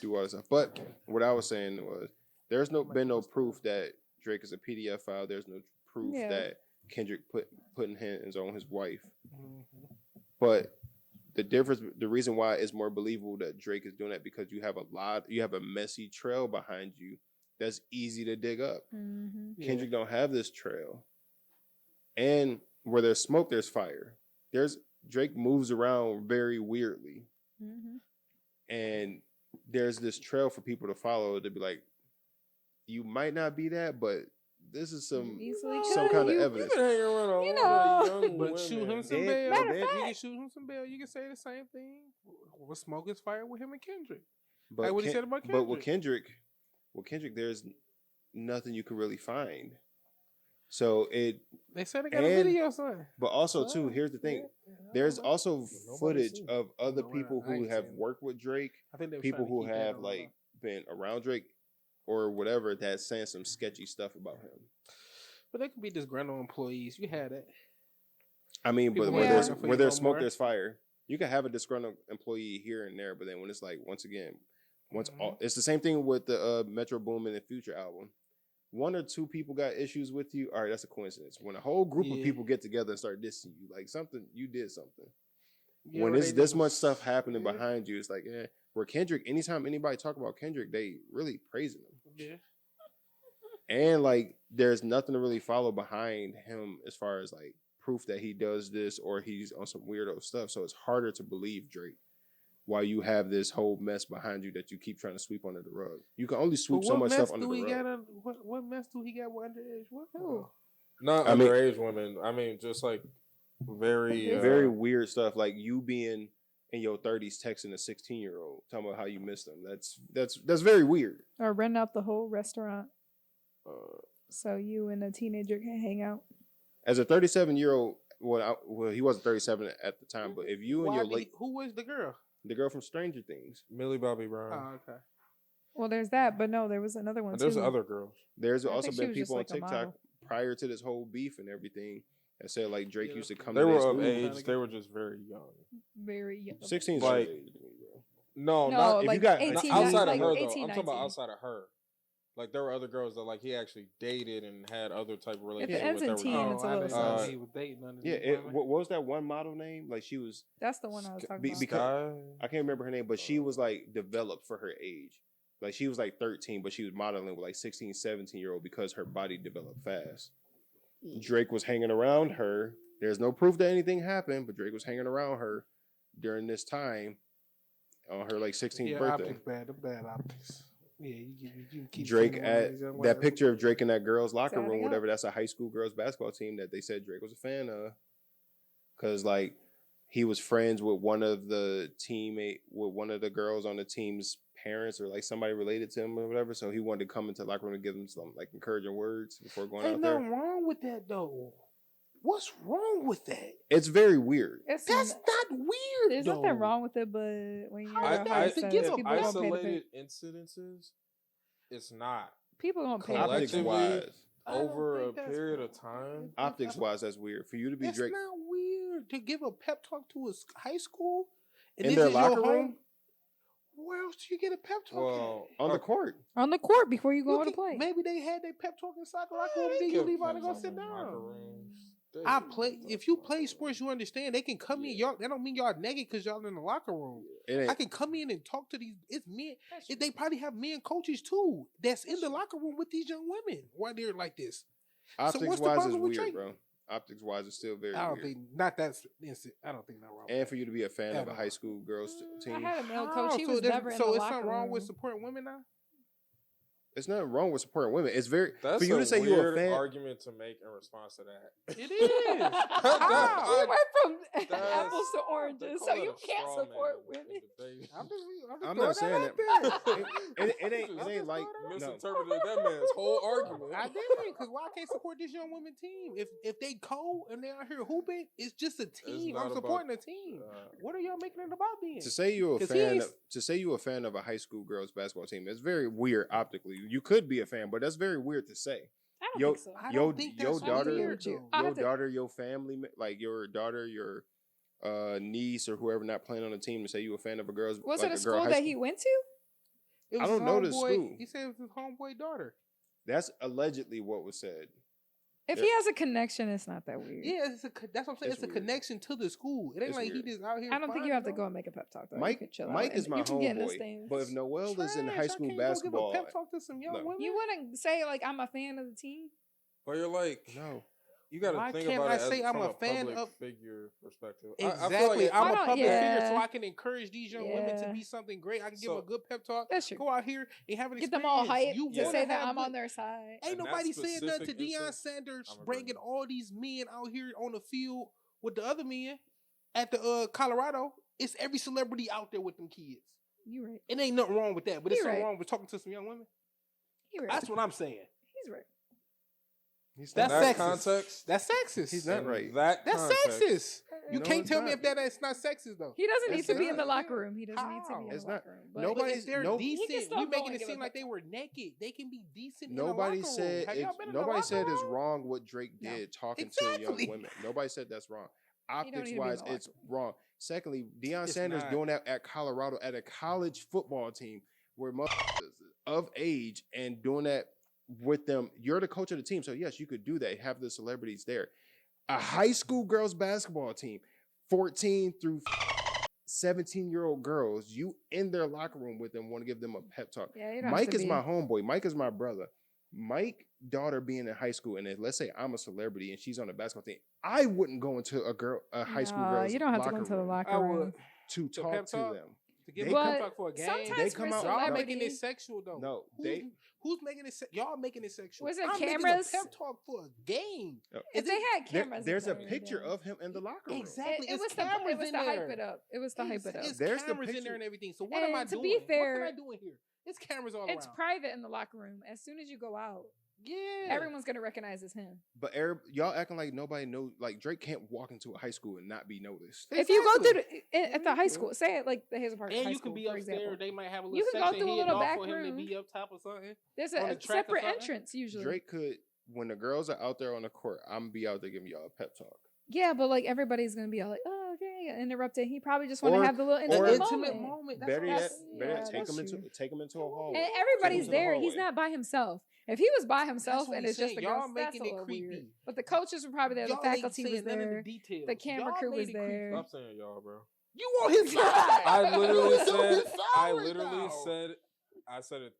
do all this stuff. But what I was saying was there's been no proof that Drake is a PDF file. There's no proof that Kendrick putting hands on his wife. But the reason why it's more believable that Drake is doing that because you have a messy trail behind you that's easy to dig up. Kendrick don't have this trail. And where there's smoke, there's fire. Drake moves around very weirdly. And there's this trail for people to follow to be like, you might not be that, but this is some Easily kind of You evidence. been hanging around all You the know. young But women. shoot him some Dead- bail. Matter of You fact- can shoot him some bail. You can say the same thing. With smoke is fire with him and Kendrick. But Like what he said about Kendrick. But with Kendrick, there's nothing you can really find. So They said they got a video, son. But also too, here's the thing: there's also footage seen of other No, people I who ain't have seen it. worked with Drake, I think they were people trying to who keep that have on like been around Drake or whatever, that's saying some sketchy stuff about him. But they could be disgruntled employees. You had that. I mean, but People where working there's for where you there's no smoke, more. there's fire. You can have a disgruntled employee here and there, but then when it's like once it's the same thing with the Metro Boomin and Future album. One or two people got issues with you. All right, that's a coincidence. When a whole group of people get together and start dissing you, like you did something. Yeah, When or it's they this just- much stuff happening yeah. behind you, it's like, where Kendrick, anytime anybody talk about Kendrick, they really praising him. Yeah. And like, there's nothing to really follow behind him as far as like proof that he does this or he's on some weirdo stuff. So it's harder to believe Drake while you have this whole mess behind you that you keep trying to sweep under the rug. You can only sweep But so what much mess stuff under do the he rug. got what mess do he got with underage? What? Who? Not I mean- underage women. I mean, just like very, Very weird stuff, like you being in your 30s texting a 16-year-old talking about how you miss them. That's very weird. Or rent out the whole restaurant Uh, so you and a teenager can hang out. as a 37-year-old, well, he wasn't 37 at the time, but if you and your Who was the girl? the girl from Stranger Things, Millie Bobby Brown. Oh, okay. Well, there's that, but no, there was another one And there's too. other girls. there's I also think she been was just people on like a TikTok model. prior to this whole beef and everything that said like Drake Yeah. used to come They to their were of school. age. They were just very young. Very young. 16 Like- age to me, bro. No, No, not if like you got- 18, outside like of her 18, though. I'm talking about 19. outside of her. Like there were other girls that like he actually dated and had other type of If relationship it ends with. in that were teen, young. it's a I little didn't know sus. he was dating none of Yeah, these women. what was that one model name? Like she was, That's the one I was talking Be- about. because- Sky? I can't remember her name, but she was like developed for her age. Like she was like 13, but she was modeling with like 16, 17-year-old because her body developed fast. Drake was hanging around her. There's no proof that anything happened, but Drake was hanging around her during this time on her like 16th Yeah, birthday. optics bad. The bad optics. Yeah, you keep Drake sending one of at these young that white picture of Drake in that girls' locker Setting room, up. whatever. That's a high school girls basketball team that they said Drake was a fan of, because like he was friends with one of the girls on the team's parents or like somebody related to him or whatever. So he wanted to come into the locker room and give them some like encouraging words before going Ain't out there. nothing wrong with that though. What's wrong with that? It's very weird. It's That's n- not weird. There's though. nothing wrong with it, but when you're I- a I high think sense, it's people gonna pay the Isolated pay. incidences. It's not People gonna pay the Optics pay. Collectively, wise, I don't over a think that's period of wrong. time. optics wise, that's weird. For you to be That's Drake not weird to give a pep talk to a high school and in this their is your locker home. room Where else do you get a pep talk? Well, on the court. On the court before you at? go You to can- play. Maybe they had their pep talk inside the locker Yeah, room. they Then you give leave out and pep go talks sit in locker down. rooms. I play. If you play sports, you understand. They can come in. Y'all. That don't mean y'all naked because y'all in the locker room. It ain't, I can come in and talk to these. It's men. They probably have men coaches too. That's in the locker room with these young women. Why they're like this? optics what's the wise is problem with weird, Drake? bro. Optics wise is still very I don't weird. think not that's instant. I don't think that wrong. And for you to be a fan of Ever. a high school girls I team, had a male How? coach. He was there's- never in so the it's locker something wrong room. with supporting women now. it's nothing wrong with supporting women. It's very That's for you a to say you're a weird fan. argument to make in response to that. It is. We How? went from That's- apples to oranges, so you can't support women. I'm not saying that. It ain't like no. Misinterpreted that man's whole argument. I didn't, because why I can't support this young women team? If they co and they out here hooping, it's just a team. not I'm supporting a team. What are y'all making it about then? To say you're a 'Cause he fan, ain't- a fan of a high school girls basketball team, it's very weird optically. You could be a fan, but that's very weird to say. I don't Yo, think so. I Your don't think your that's daughter, weird, your though. I have to- daughter, your family, like your daughter, your niece or whoever not playing on the team, to say you a fan of a girl's. Was like it a girl school high that he went to? It I was don't his know the homeboy- school. He said it was his homeboy daughter. That's allegedly what was said. If Yeah. he has a connection, it's not that weird. Yeah, that's what I'm saying. It's It's a weird. connection to the school. It ain't It's like weird. he just out here. I don't think fine, you have to though. go and make a pep talk though. You Mike, can chill Mike out is and my you can get in the homeboy, stands. but if Noel is in Trash, high I school can't go basketball, give a pep talk to some young No. women. You wouldn't say like I'm a fan of the team. Or you're like, no. You got to think about it from a public figure perspective. Exactly. I'm a public figure, so I can encourage these young women to be something great. I can give them a good pep talk. That's true. Go out here and have an experience. Get them all hyped to say that I'm on their side. Ain't nobody saying nothing to Deion Sanders bringing all these men out here on the field with the other men at the Colorado. It's every celebrity out there with them kids. You right. It ain't nothing wrong with that, but it's something wrong with talking to some young women. Right. That's what I'm saying. He's right. That's sexist. Context, that's sexist. He's not right. That's sexist. You can't tell me if that's not sexist though. He doesn't need to be in the locker room. He doesn't need to be in the locker room. Nobody's decent. You making it seem like they were naked. They can be decent. Nobody said it's wrong what Drake did talking to young women. Nobody said that's wrong. Optics wise, it's wrong. Secondly, Deion Sanders doing that at Colorado at a college football team where of age and doing that with them. You're the coach of the team, so yes, you could do that. Have the celebrities there. A high school girls basketball team, 14 through 17-year-old girls, you in their locker room with them, want to give them a pep talk. Yeah, Mike is my homeboy. Mike is my brother. Mike's daughter being in high school, and let's say I'm a celebrity and she's on the basketball team, I wouldn't go into a high school girl's you don't have to go into the locker room to talk to them. To give them a talk for a game. They come out. Y'all making it sexual though. No, who's making it? Y'all making it sexual. Was it I'm cameras? Making a pep talk for a game. If they had cameras, there's a picture of him in the locker room. Exactly. It was to hype it up. It was to hype it up. There's cameras in there and everything. So what am I doing? To be fair, what am I doing here? It's cameras all around. It's private in the locker room. As soon as you go out, everyone's gonna recognize it's him. But y'all acting like nobody knows. Like Drake can't walk into a high school and not be noticed. If you go through at the high school, say it like the Hazel Park and High you School, can be upstairs. Example. They might have a little. You can go through a little back for room. him to be up top or something. There's a separate entrance usually. Drake could, when the girls are out there on the court, I'm gonna be out there giving y'all a pep talk. Yeah, but like everybody's gonna be all like, "Oh, okay," interrupted. He probably just want to have the little intimate moment. Better yet, take him into a hall. And everybody's there. He's not by himself. If he was by himself and it's just the girls, that's a little weird. But the coaches were probably there. The faculty was there. The camera crew was there. Stop saying y'all, bro. You on his side. I literally said. I said it.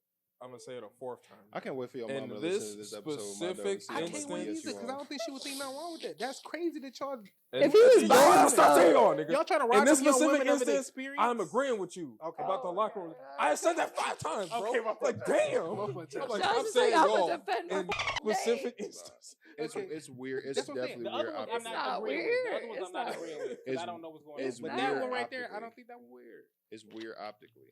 I'm gonna say it a fourth time. I can't wait for your mom to listen to this episode. I can't wait either because I don't think she would think nothing wrong with that. That's crazy that y'all. If he was by himself, y'all trying to rock this specific instance. I'm agreeing with you about the locker room. I said that 5 times, bro. Like damn. I'm saying y'all in specific instance. It's weird. It's definitely weird. I'm not weird. The other ones I'm not agreeing with because I don't know what's going on. But that one right there, I don't think that's weird. It's weird optically.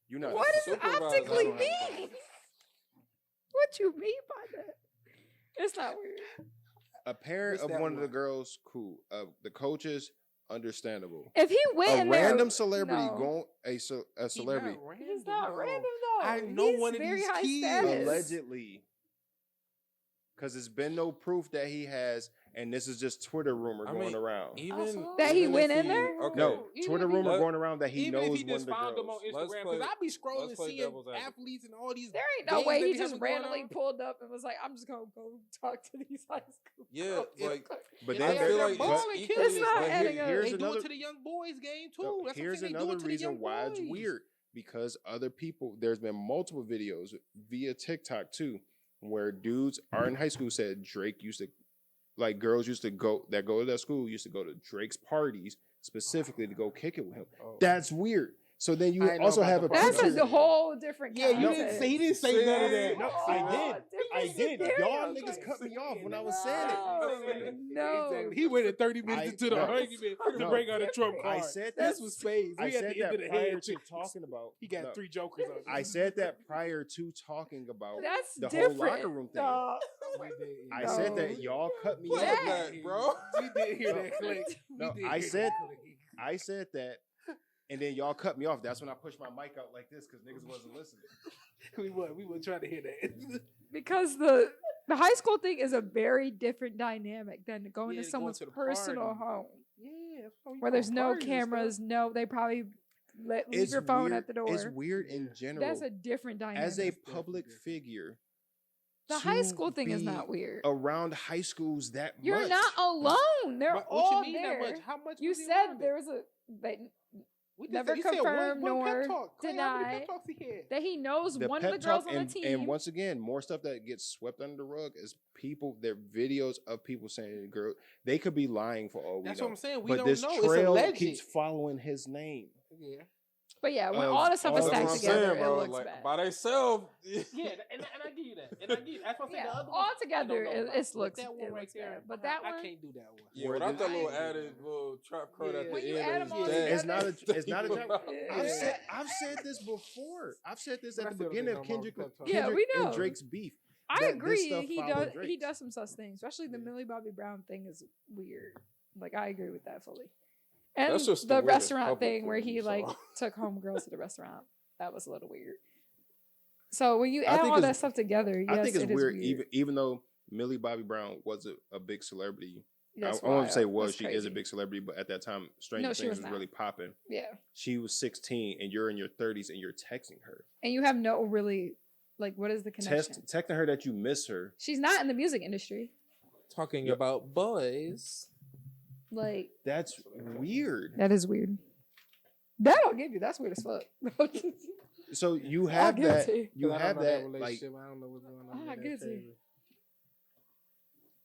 You're not. What does optically mean? What you mean by that? It's not weird. A parent of one of the girls, cool. The coaches, understandable. If he went in there, random celebrity going a celebrity. He's not random though. I know one of these kids allegedly. Because there's been no proof that he has, and this is just Twitter rumor going around. That he went in there? Okay. No, Twitter rumor going around that he knows one of the girls. Even if he just found them on Instagram, because I be scrolling seeing athletes and all these. There ain't no way he just randomly pulled up and was like, "I'm just gonna go talk to these high school." Yeah, like, but they feel like it's not adding up. They do it to the young boys game too. Here's another reason why it's weird because other people. There's been multiple videos via TikTok too. Where dudes are in high school said Drake used to, like girls used to go to that school used to go to Drake's parties specifically to go kick it with him. That's weird. So then you also have a picture. That's a whole different. Yeah, you didn't say. He didn't say none of that. No, I did. Y'all niggas cut me off when I was saying it. No, exactly. He went at 30 minutes into the argument to bring out a Trump card. I said that's what Spades. I said that prior to talking about. He got 3 jokers on. I said that prior to talking about the different. whole locker room thing. I said that y'all cut me off, bro. We did hear that click. No, I said that. And then y'all cut me off. That's when I pushed my mic out like this because niggas wasn't listening. we weren't trying to hear that. Because the high school thing is a very different dynamic than going to someone's personal home. Yeah. Where there's no cameras, they probably leave your phone at the door. It's weird in general. That's a different dynamic. As a public figure. The high school thing is not weird. Around high schools that You're much. not alone. They're all there. How much? You said there was never confirmed nor denied that he knows one of the girls on the team. And once again, more stuff that gets swept under the rug is people. Their videos of people saying, "Girl, they could be lying for all we know." That's what I'm saying. We but don't this know. trail It's keeps following his name. Yeah. But yeah, when all the stuff is stacked together, it looks like, bad. By themselves. Yeah, and I give you that. And I give you, that's what I said. Yeah, the other all together, it looks that one right there. bad. But that one, I can't do that one. Yeah, without that little added little trap card at the when end. you add them all It's not a. together- It's not a joke. I've said this before. I've said this at the beginning of Kendrick we know. and Drake's beef. I that agree. this stuff He followed does. He does some such things, especially the Millie Bobby Brown thing is weird. Like I agree with that fully. And That's just the the way restaurant the thing where public he is, like so. took homegirls to the restaurant. That was a little weird. So when you I add think all it's- that stuff together, yes, I think it's it is weird. Even though Millie Bobby Brown was a big celebrity. That's I won't wild. say was. That's She is crazy. a big celebrity, but at that time, Stranger No, she Things was was not. really popping. Yeah, She was 16, and you're in your 30s, and you're texting her. and you have no really like what is the connection? Texting her that you miss her. She's not in the music industry. Talking about boys. Like That's weird. that is weird. That I'll give you. That's weird as fuck. So you have give it that. to you. You I have don't know that. Like relationship. I don't know what's going on. I'll give it to you.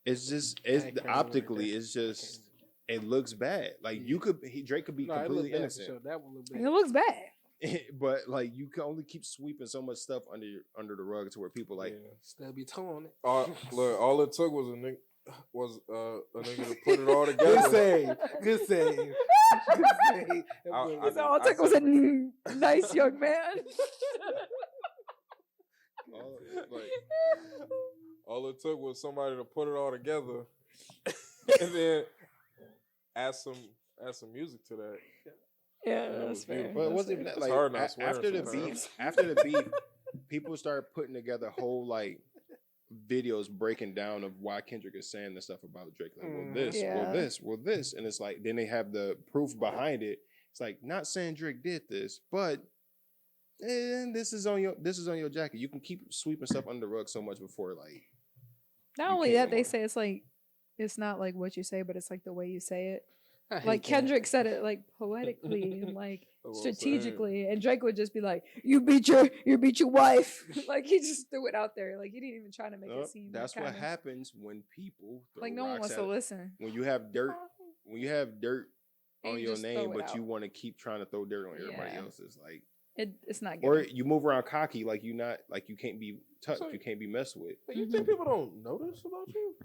it's just. I It's can't really optically. like that. It's just. It looks bad. Like you could. Drake could be No, it looked completely bad for innocent. sure. That one looked it bad. looks bad. But like you can only keep sweeping so much stuff under the rug to where people like Stub your toe on it. Look, all it took was a nigga to put it all together. Good save. Good save. Good save. That's all it took was a nice young man. All it took was somebody to put it all together, and then add some music to that. Yeah, that's fair. But it wasn't even that. It's Like hard not swearing after the sometimes. after the beef, people start putting together whole like videos breaking down of why Kendrick is saying the stuff about Drake. Like, well, this, and it's like then they have the proof behind it. It's like not saying Drake did this, but this is on your jacket. You can keep sweeping stuff under the rug so much before like. Not only that, they say it's not like what you say, but it's like the way you say it. Like Kendrick said it like poetically and like strategically, and Drake would just be like, "You beat your wife." Like he just threw it out there. Like he didn't even try to make it seem. That's what happens when people throw like no one wants to listen. When you have dirt on your just name, throw it but you out. want to keep trying to throw dirt on everybody else's like. It's not good. Or you move around cocky like you can't be touched, So- you can't be messed with. But you think people don't notice about you?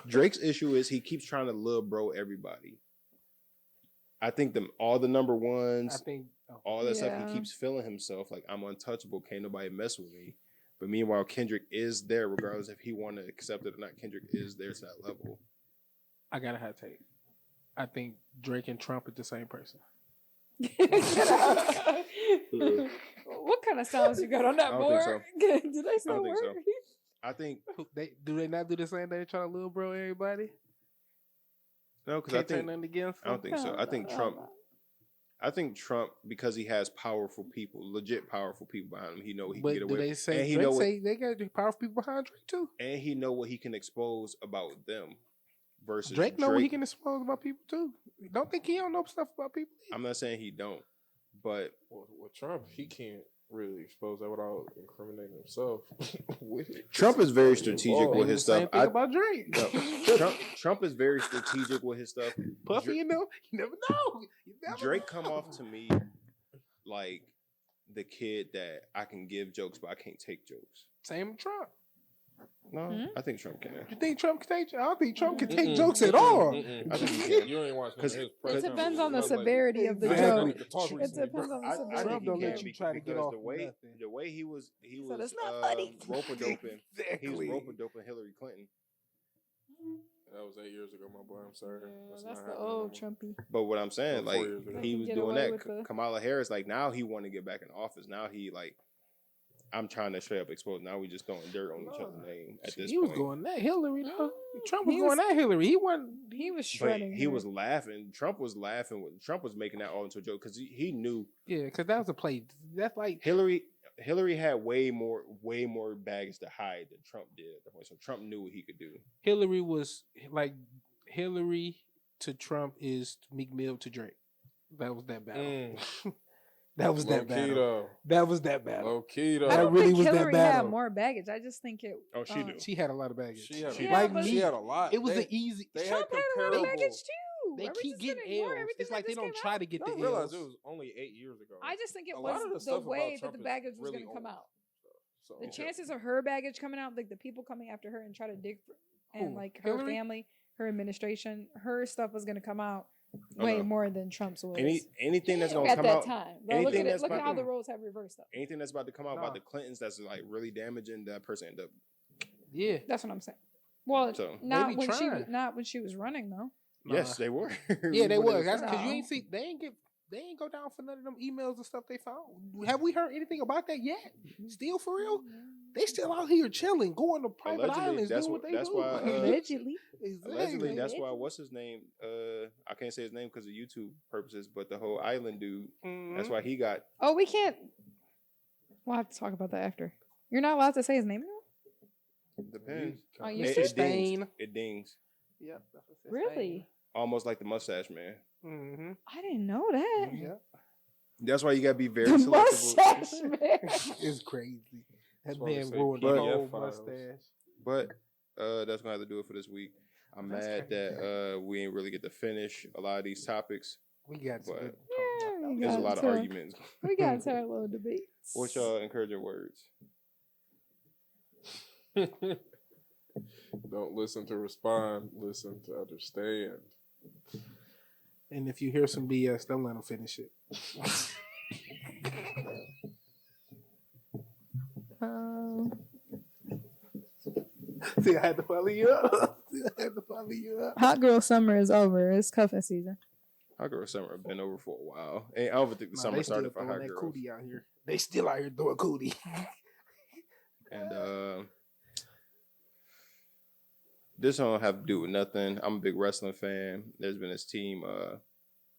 Drake's issue is he keeps trying to little bro everybody. I think all the number ones, all that stuff, he keeps feeling himself like I'm untouchable, can't nobody mess with me. But meanwhile, Kendrick is there, regardless if he want to accept it or not. Kendrick is there to that level. I got a hot take. I think Drake and Trump are the same person. What kind of sounds you got on that board? Think so. Do they still work? So. I think Do they not do the same thing? They try to little bro everybody. no, because Can't turn nothing against I don't think so. I think Trump, because he has powerful people, legit powerful people behind him, he know he can get away. Do they say and he Drake know say they got powerful people behind Drake too? And he know what he can expose about them. Versus Drake know what he can expose about people too. Don't think he don't know stuff about people. I'm not saying he don't, but with Trump, he can't really expose that without incriminating himself. Trump is very strategic with his stuff. Same thing about Drake. Trump is very strategic with his stuff. Puffy, you never know. Drake come off to me like the kid that I can give jokes, but I can't take jokes. Same with Trump. No, I think Trump can. You think Trump can take? I don't think Trump can take jokes at all. I think he can. You ain't watching his It press depends on the conference. severity of the Exactly. joke. It depends on the I severity. think don't he let can you try to get because off the way he was it's not funny. rope-a-doping. He was Exactly. rope-a-doping Hillary Clinton. That was 8 years ago, my boy. I'm sorry. That's not the happening old no more. Trumpy. But what I'm saying, 4 like years ago. he was Get doing away that. with the- Kamala Harris, like now he want to get back in office. Now he like, I'm trying to straight up expose. Now we just throwing dirt on each other's name at this He point. was going at Hillary though. Trump He was going was- at Hillary. He wasn't. He was But shredding. he her. was laughing. Trump was laughing. Trump was making that all into a joke because he knew Yeah, because that was a play. That's like Hillary had way more baggage to hide than Trump did at the point. So Trump knew what he could do. Hillary was like Hillary to Trump is Meek Mill to Drake. That was that battle. That was that battle. Keto. That was that battle. Low keto. I don't really think was that Hillary battle. had more baggage. I just think it. Oh, she do. She had a lot of baggage. She had, Yeah, but she had a lot. It was an easy. Trump had a lot of baggage too. They keep getting L's. It's like they don't try to get the L's. I realize it was only 8 years ago. I just think it A lot of was the the stuff way about that the Trump is baggage was really going to come old. out. So, The chances of her baggage coming out, like the people coming after her and try to dig for, and like her Hillary? family, her administration, her stuff was going to come out way more than Trump's was. Anything that's gonna at come that out. time. But look anything at that's look at about how to- the roles have reversed though. Anything that's about to come out about the Clintons that's like really damaging, that person end up. Yeah. That's what I'm saying. Well, So, not maybe when trying. not when she was running though. Yes, they were. Yeah, they When was. That's because you No. ain't see. They ain't go down for none of them emails and stuff they found. Have we heard anything about that yet? Still for real? They still out here chilling, going to private Allegedly, islands, that's doing what- what they that's do. why, Allegedly. Allegedly, that's why. What's his name? I can't say his name because of YouTube purposes. But the whole island dude. That's why he got. Oh, we can't. We'll have to talk about that after. You're not allowed to say his name now? Depends. Oh, you It should. dings. It dings. Yep. Really? Almost like the mustache man. Mm-hmm. I didn't know that. Yep. That's why you gotta be very The selective. mustache man. It's crazy. That That's why we man say ruined the PDF whole files. mustache. But that's gonna have to do it for this week. I'm That's mad that we ain't really get to finish a lot of these topics. We got to. But Yeah, we there's a got lot of to- arguments. We got to our little debates. What's y'all encouraging words? Don't listen to respond. Listen to understand. And if you hear some BS, don't let them finish it. See, I had to follow you up. Hot girl summer is over. It's cuffing season. Hot girl summer been over for a while. And I don't think the summer started for hot girls. Cootie out here. They still out here throwing cootie. And this don't have to do with nothing. I'm a big wrestling fan. There's been this team,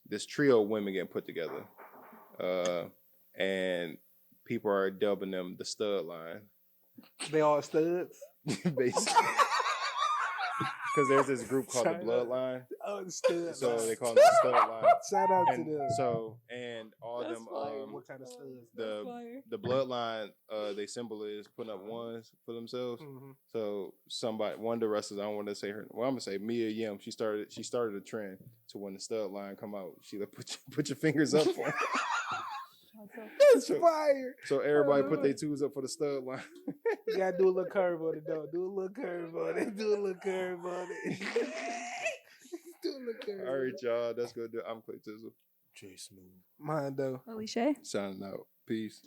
this trio of women getting put together. And people are dubbing them the stud line. They all studs. Basically. Because there's this group called the Bloodline. Oh, the stud. So they call them the stud line. Shout out And to them. so, and all That's them, fire. What kind of studs? the bloodline, their symbol is putting up ones for themselves. Mm-hmm. So one of the wrestlers, I don't want to say her. Well, I'm gonna say Mia Yim. She started a trend to when the stud line come out. She like put your fingers up for 'em. That's fire. So everybody put their twos up for the stud line. You gotta do a little curve on it, though. Do a little curve on it. Do a little curve on it. Do a little curve. All right, y'all. That's gonna do it. I'm Clay Tizzle. J Smooth. Mine, though. Alicia. Signing out. Peace.